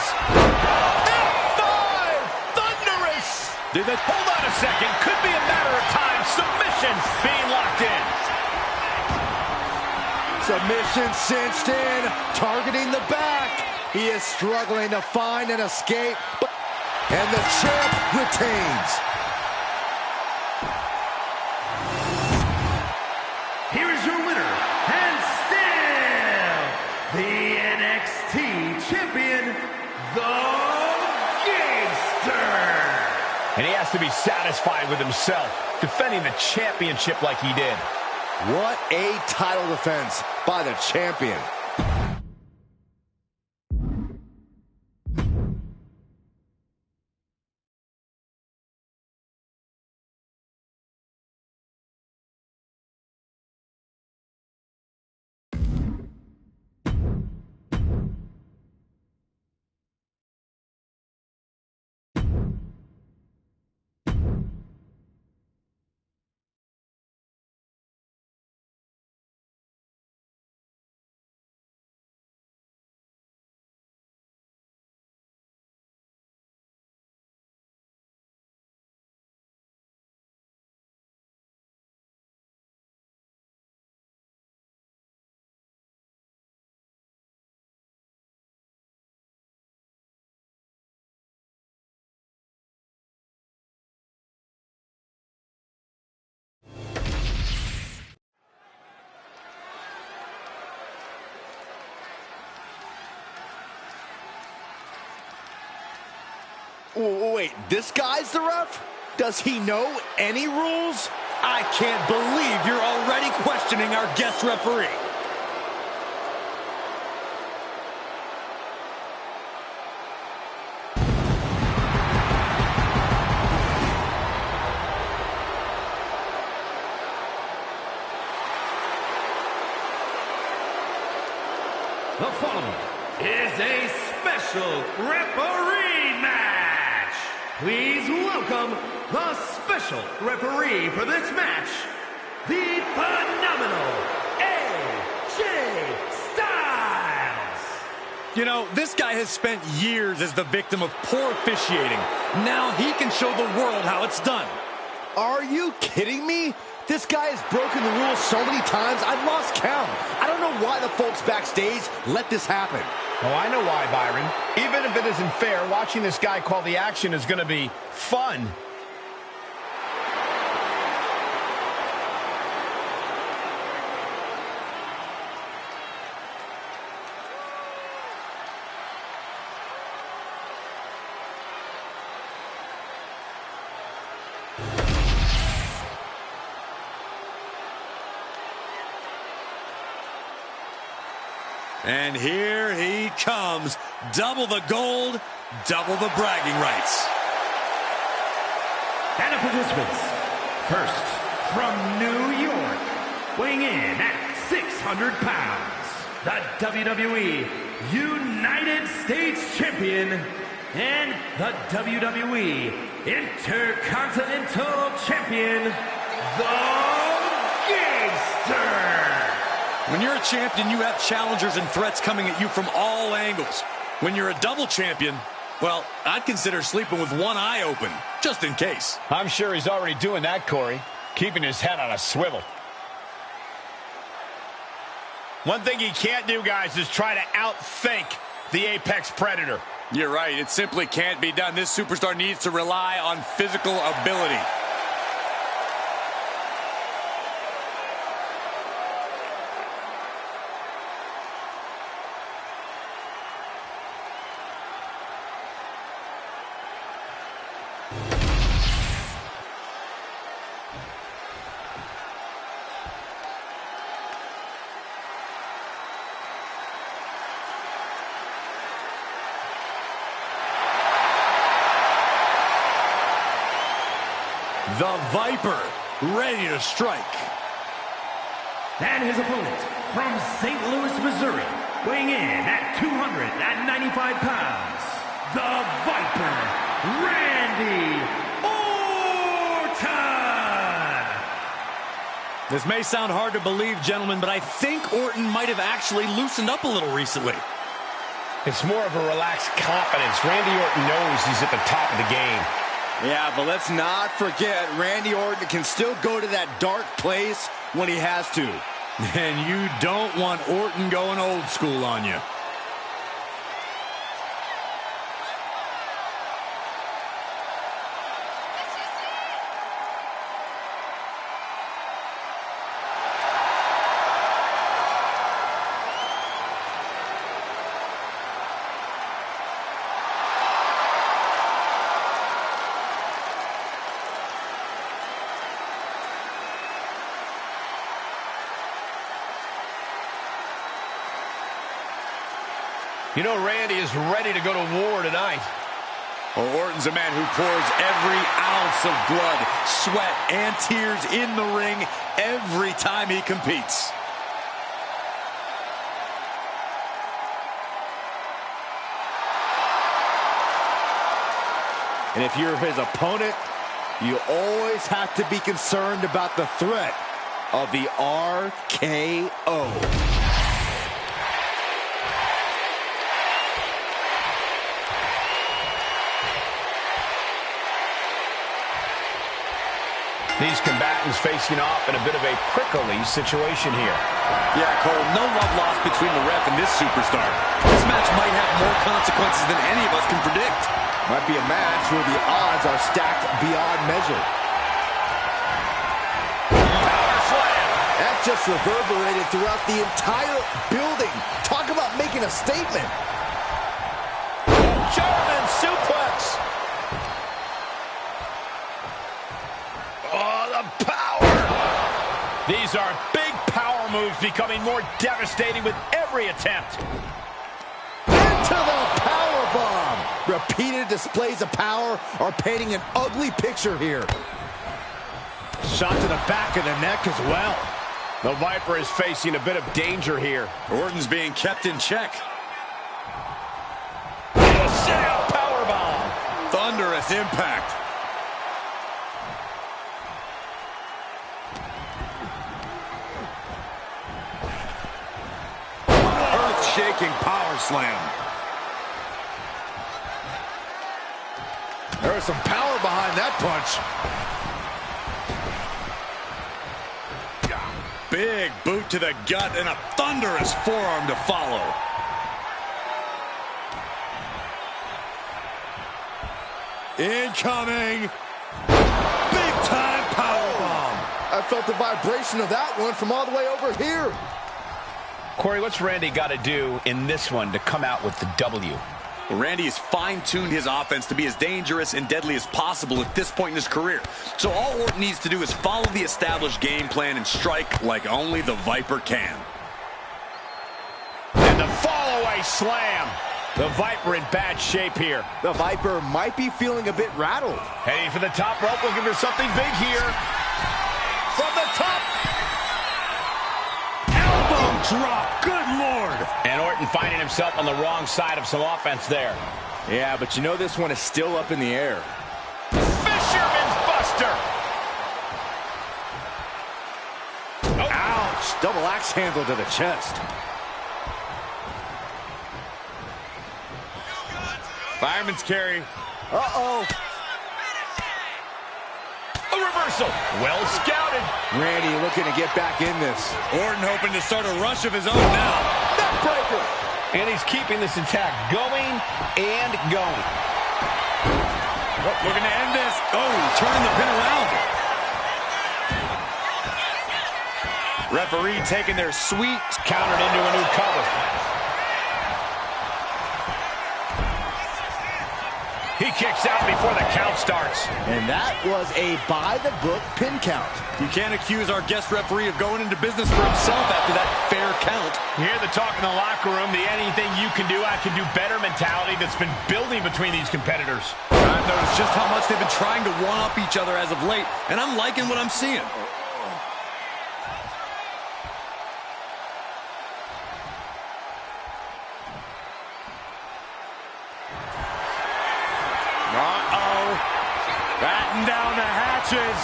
F5. Thunderous. Hold on a second. Could be a matter of time. Submission being locked in. Submission cinched in, targeting the back. He is struggling to find an escape, and the champ retains. Here is your winner, and still the NXT champion, the Gangster. And he has to be satisfied with himself, defending the championship like he did. What a title defense by the champion. Wait, this guy's the ref? Does he know any rules? I can't believe you're already questioning our guest referee. The following is a special referee match. Please welcome the special referee for this match, the phenomenal AJ Styles. You know, this guy has spent years as the victim of poor officiating. Now he can show the world how it's done. Are you kidding me? This guy has broken the rules so many times, I've lost count. I don't know why the folks backstage let this happen. Oh, I know why, Byron. Even if it isn't fair, watching this guy call the action is going to be fun. And here he comes. Double the gold, double the bragging rights. And the participants, first from New York, weighing in at 600 pounds, the WWE United States Champion and the WWE Intercontinental Champion, the Gangster. When you're a champion, you have challengers and threats coming at you from all angles. When you're a double champion, well, I'd consider sleeping with one eye open, just in case. I'm sure he's already doing that, Corey, keeping his head on a swivel. One thing he can't do, guys, is try to outthink the Apex Predator. You're right. It simply can't be done. This superstar needs to rely on physical ability. The Viper, ready to strike. And his opponent, from St. Louis, Missouri, weighing in at 295 pounds, the Viper, Randy Orton! This may sound hard to believe, gentlemen, but I think Orton might have actually loosened up a little recently. It's more of a relaxed confidence. Randy Orton knows he's at the top of the game. Yeah, but let's not forget, Randy Orton can still go to that dark place when he has to. And you don't want Orton going old school on you. You know Randy is ready to go to war tonight. Well, Orton's a man who pours every ounce of blood, sweat, and tears in the ring every time he competes. And if you're his opponent, you always have to be concerned about the threat of the RKO. These combatants facing off in a bit of a prickly situation here. Yeah, Cole, no love lost between the ref and this superstar. This match might have more consequences than any of us can predict. Might be a match where the odds are stacked beyond measure. Power slam. That just reverberated throughout the entire building. Talk about making a statement. German suplex. Oh, the power. These are big power moves becoming more devastating with every attempt. Into the power bomb. Repeated displays of power are painting an ugly picture here. Shot to the back of the neck as well. The Viper is facing a bit of danger here. Orton's being kept in check. Sam powerbomb. Thunderous impact. Earth-shaking power slam. There was some power behind that punch. Big boot to the gut and a thunderous forearm to follow. Incoming. Big time powerbomb. I felt the vibration of that one from all the way over here. Corey, what's Randy got to do in this one to come out with the W? Randy has fine-tuned his offense to be as dangerous and deadly as possible at this point in his career. So all Orton needs to do is follow the established game plan and strike like only the Viper can. And the fall-away slam. The Viper in bad shape here. The Viper might be feeling a bit rattled. Heading for the top rope, looking for something big here. From the top. Elbow drop, good Lord! And Orton finding himself on the wrong side of some offense there. Yeah, but you know this one is still up in the air. Fisherman's Buster. Oh. Ouch! Double axe handle to the chest. Fireman's carry. Uh-oh. A reversal. Well scouted. Randy looking to get back in this. Orton hoping to start a rush of his own now. Neckbreaker. And he's keeping this attack going and going. Looking to end this. Oh, turning the pin around. Referee taking their sweet countered into a new cover. He kicks out before the count starts. And that was a by-the-book pin count. You can't accuse our guest referee of going into business for himself after that fair count. You hear the talk in the locker room, the anything you can do, I can do better mentality that's been building between these competitors. I've noticed just how much they've been trying to one-up each other as of late, and I'm liking what I'm seeing. Batten down the hatches.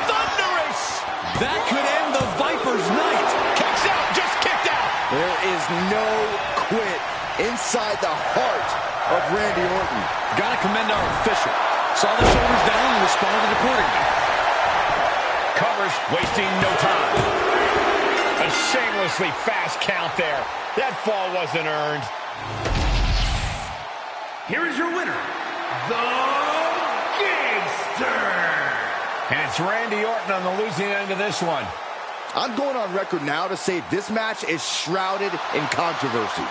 Thunderous! That could end the Viper's night. Kicks out, just kicked out. There is no quit inside the heart of Randy Orton. Gotta commend our official. Saw the shoulders down and responded accordingly. Covers, wasting no time. A shamelessly fast count there. That fall wasn't earned. Here is your winner, the Gangster. And it's Randy Orton on the losing end of this one. I'm going on record now to say this match is shrouded in controversy.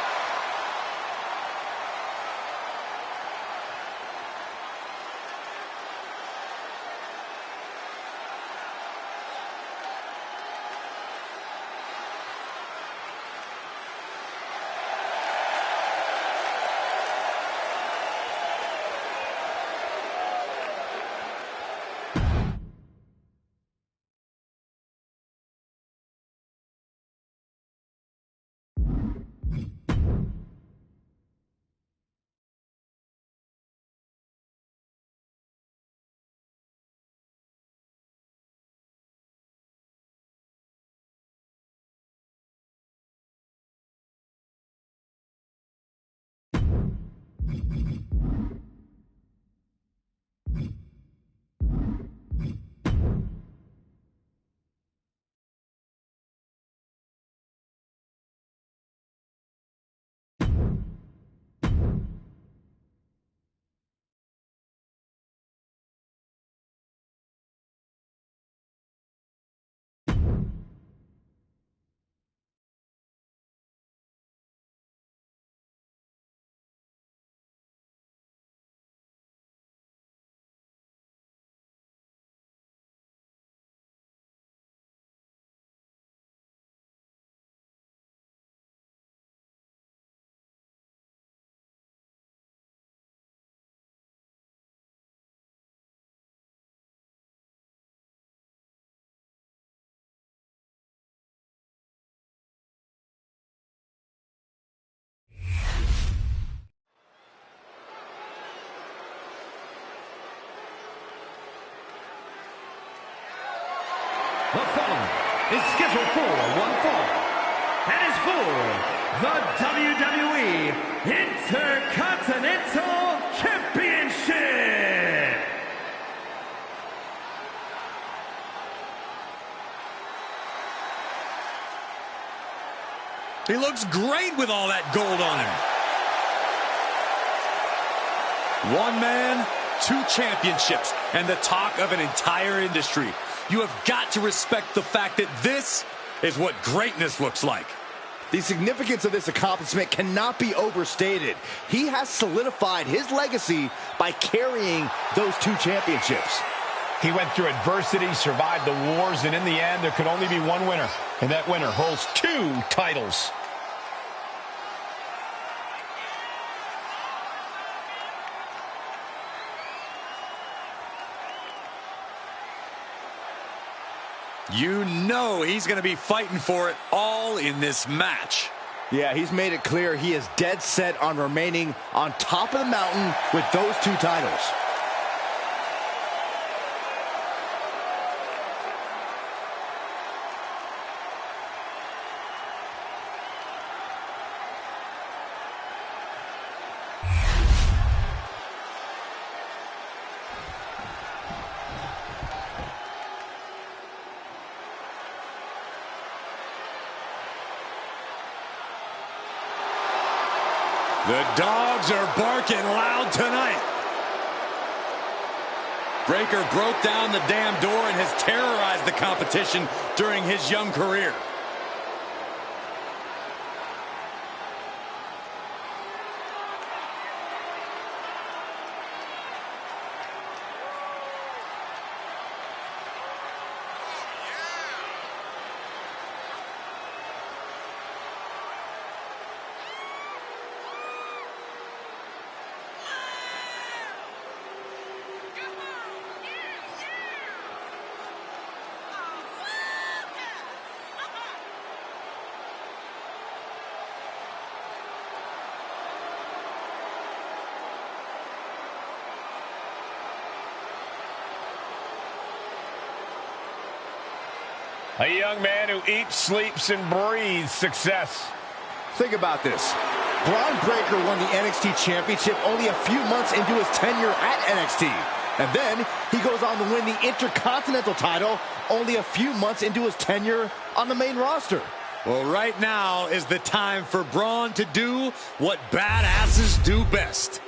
The following is scheduled for one fall and is for the WWE Intercontinental Championship. He looks great with all that gold on him. One man, 2 championships, and the talk of an entire industry. You have got to respect the fact that this is what greatness looks like. The significance of this accomplishment cannot be overstated. He has solidified his legacy by carrying those 2 championships. He went through adversity, survived the wars, and in the end, there could only be one winner. And that winner holds 2 titles. You know he's going to be fighting for it all in this match. Yeah, he's made it clear he is dead set on remaining on top of the mountain with those 2 titles. The dogs are barking loud tonight. Breaker broke down the damn door and has terrorized the competition during his young career. A young man who eats, sleeps, and breathes success. Think about this. Bron Breakker won the NXT Championship only a few months into his tenure at NXT. And then he goes on to win the Intercontinental title only a few months into his tenure on the main roster. Well, right now is the time for Braun to do what badasses do best.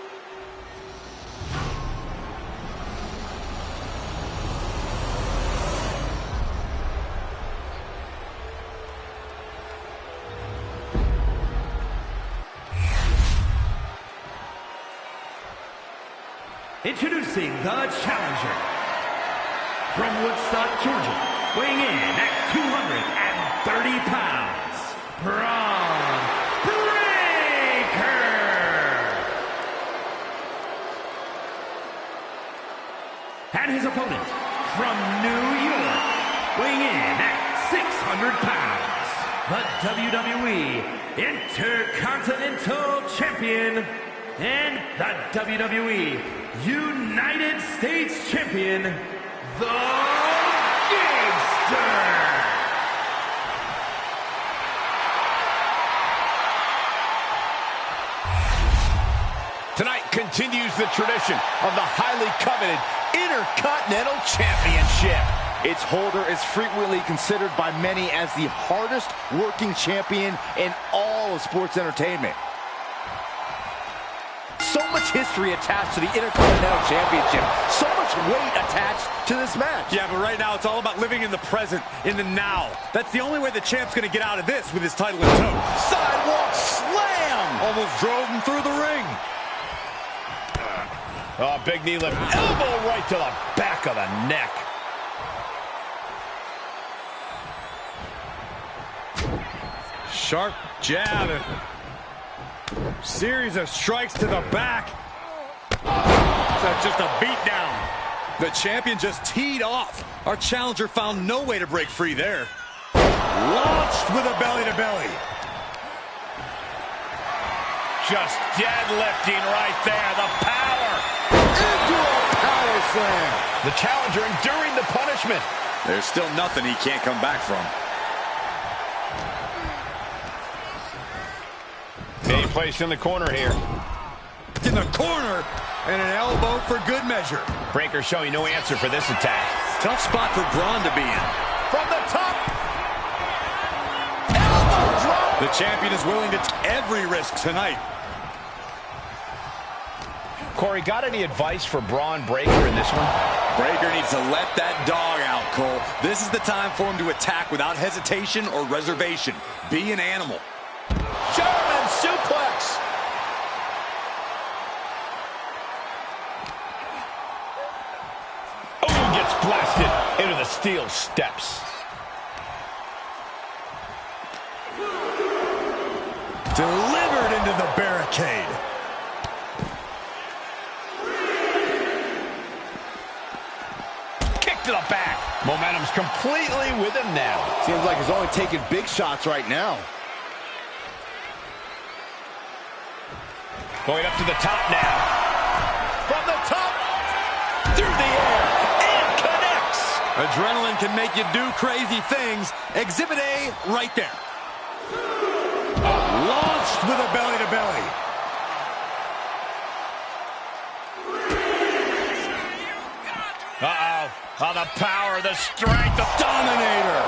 Introducing the challenger from Woodstock, Georgia, weighing in at 230 pounds, Bron Breakker. And his opponent from New York, weighing in at 600 pounds, the WWE Intercontinental Champion and the WWE United States Champion, the Gangster. Tonight continues the tradition of the highly coveted Intercontinental Championship. Its holder is frequently considered by many as the hardest working champion in all of sports entertainment. So much history attached to the Intercontinental Championship. So much weight attached to this match. Yeah, but right now it's all about living in the present, in the now. That's the only way the champ's going to get out of this with his title in tow. Sidewalk slam! Almost drove him through the ring. Oh, big knee lift. Elbow right to the back of the neck. Sharp jab. Series of strikes to the back. That's just a beatdown. The champion just teed off. Our challenger found no way to break free there. Launched with a belly-to-belly. Just deadlifting right there. The power. Into a power slam. The challenger enduring the punishment. There's still nothing he can't come back from. Being placed in the corner here. In the corner, and an elbow for good measure. Breakker showing no answer for this attack. Tough spot for Braun to be in. From the top. Elbow drop. The champion is willing to take every risk tonight. Corey, got any advice for Bron Breakker in this one? Breakker needs to let that dog out, Cole. This is the time for him to attack without hesitation or reservation. Be an animal. German suplex. Oh, gets blasted into the steel steps. Delivered into the barricade. Kick to the back. Momentum's completely with him now. Seems like he's only taking big shots right now. Going up to the top now. From the top. Through the air. And connects. Adrenaline can make you do crazy things. Exhibit A right there. Launched with a belly-to-belly. Uh-oh. Oh, the power, the strength, the Dominator.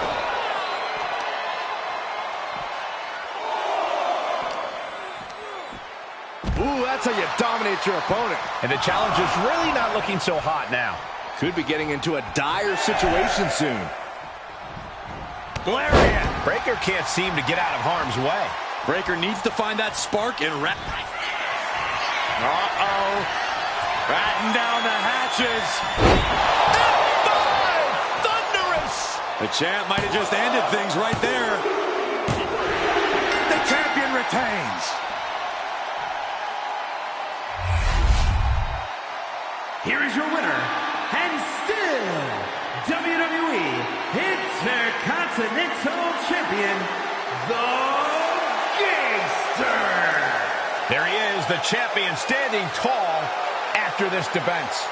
Ooh, that's how you dominate your opponent. And the challenger's really not looking so hot now. Could be getting into a dire situation soon. Lariat. Breakker can't seem to get out of harm's way. Breakker needs to find that spark and wrap. Uh-oh. Batten down the hatches. F5! Thunderous! The champ might have just ended things right there. The champion retains. Here is your winner, and still WWE Intercontinental Champion, the Gangster. There he is, the champion, standing tall after this defense.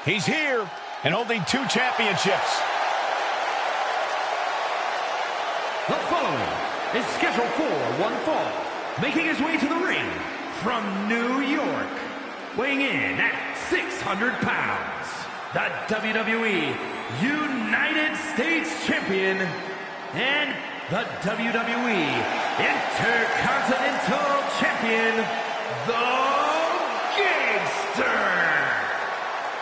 He's here and holding 2 championships. The following is scheduled for one fall, making his way to the ring from New York, weighing in at 600 pounds, the WWE United States Champion and the WWE Intercontinental Champion, the Gangster.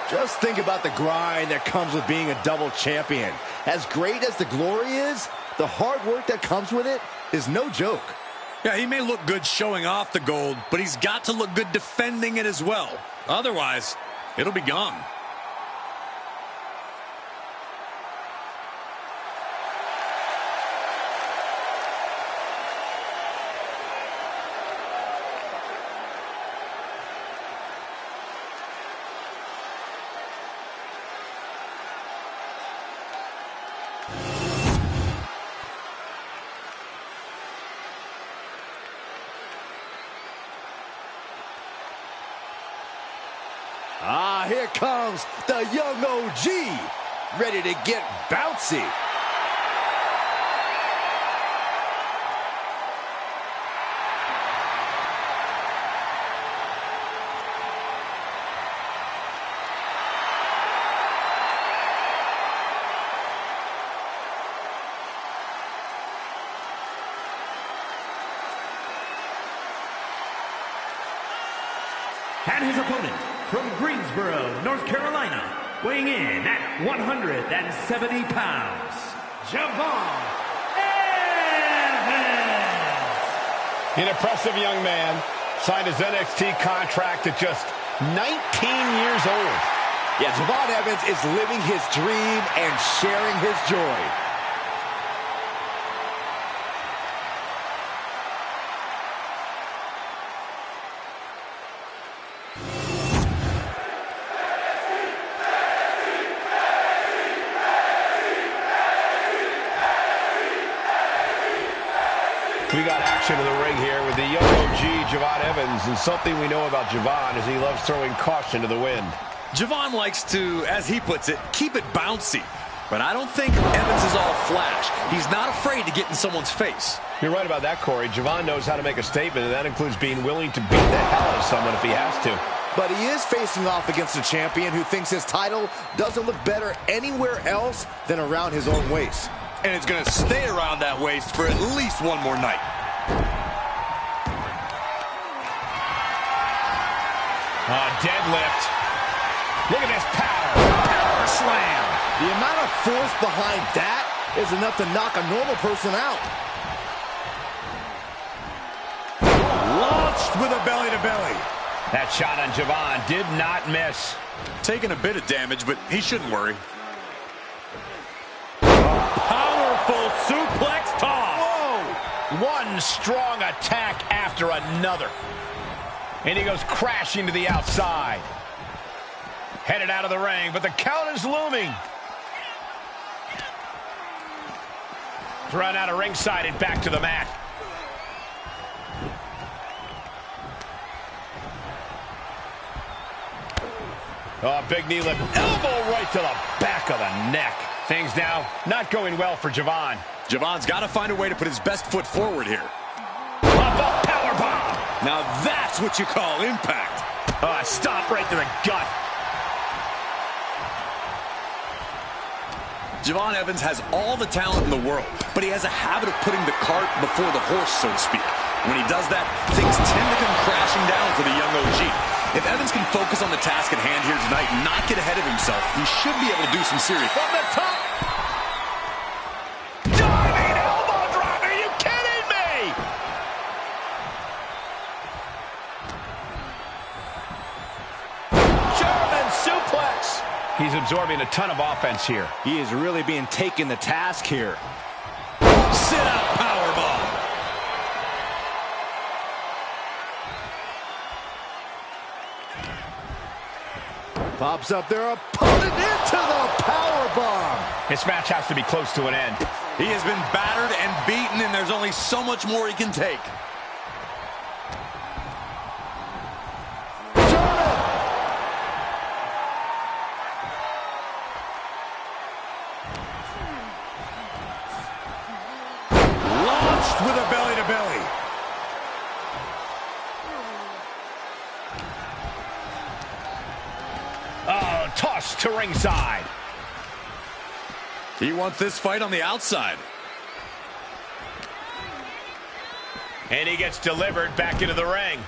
Just think about the grind that comes with being a double champion. As great as the glory is, the hard work that comes with it is no joke. Yeah, he may look good showing off the gold, but he's got to look good defending it as well. Otherwise, it'll be gone. Ah, here comes the young OG, ready to get bouncy. And his opponent, from Greensboro, North Carolina, weighing in at 170 pounds, Javon Evans. An impressive young man, signed his NXT contract at just 19 years old. Yeah, Javon Evans is living his dream and sharing his joy. We got action in the ring here with the young OG, Javon Evans, and something we know about Javon is he loves throwing caution to the wind. Javon likes to, as he puts it, keep it bouncy. But I don't think Evans is all flash. He's not afraid to get in someone's face. You're right about that, Corey. Javon knows how to make a statement, and that includes being willing to beat the hell out of someone if he has to. But he is facing off against a champion who thinks his title doesn't look better anywhere else than around his own waist. And it's going to stay around that waist for at least one more night. Deadlift. Look at this power. Power slam. The amount of force behind that is enough to knock a normal person out. Launched with a belly-to-belly. That shot on Javon did not miss. Taking a bit of damage, but he shouldn't worry. Powerful suplex toss. Whoa! One strong attack after another. And he goes crashing to the outside. Headed out of the ring, but the count is looming. Run out of ringside and back to the mat. Oh, big knee lift. Elbow right to the back of the neck. Things now not going well for Javon. Javon's got to find a way to put his best foot forward here. Up powerbomb. Now that's what you call impact. Stomp right to the gut. Javon Evans has all the talent in the world, but he has a habit of putting the cart before the horse, so to speak. When he does that, things tend to come crashing down for the young OG. If Evans can focus on the task at hand here tonight and not get ahead of himself, he should be able to do some serious... From the top! Diving elbow drop! Are you kidding me? German suplex! He's absorbing a ton of offense here. He is really being taken to task here. Sit-out powerbomb. Pops up their opponent into the powerbomb. This match has to be close to an end. He has been battered and beaten, and there's only so much more he can take. Finished with a belly-to-belly. Oh, tossed to ringside. He wants this fight on the outside. And he gets delivered back into the ring.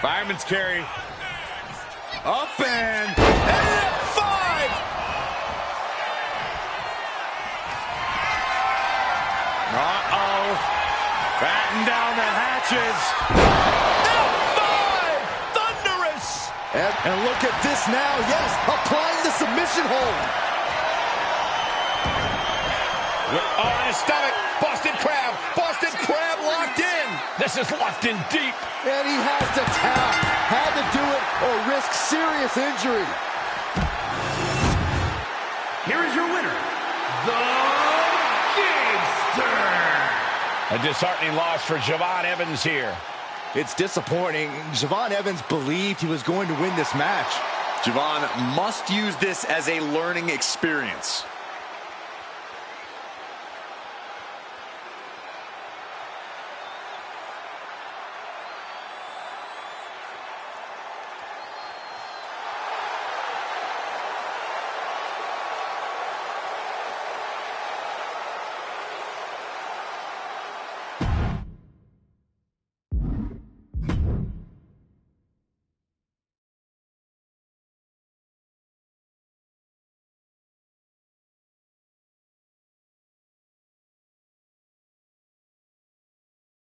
Fireman's carry. Up and F5! Uh-oh. Batten down the hatches. F5! Thunderous! And look at this now. Yes, applying the submission hold. Oh, on his stomach. Boston Crab. Boston Crab locked in. This is locked in deep. And he has to tap. Had to do it or risk serious injury. Here is your winner, the Gangster. A disheartening loss for Javon Evans here. It's disappointing. Javon Evans believed he was going to win this match. Javon must use this as a learning experience.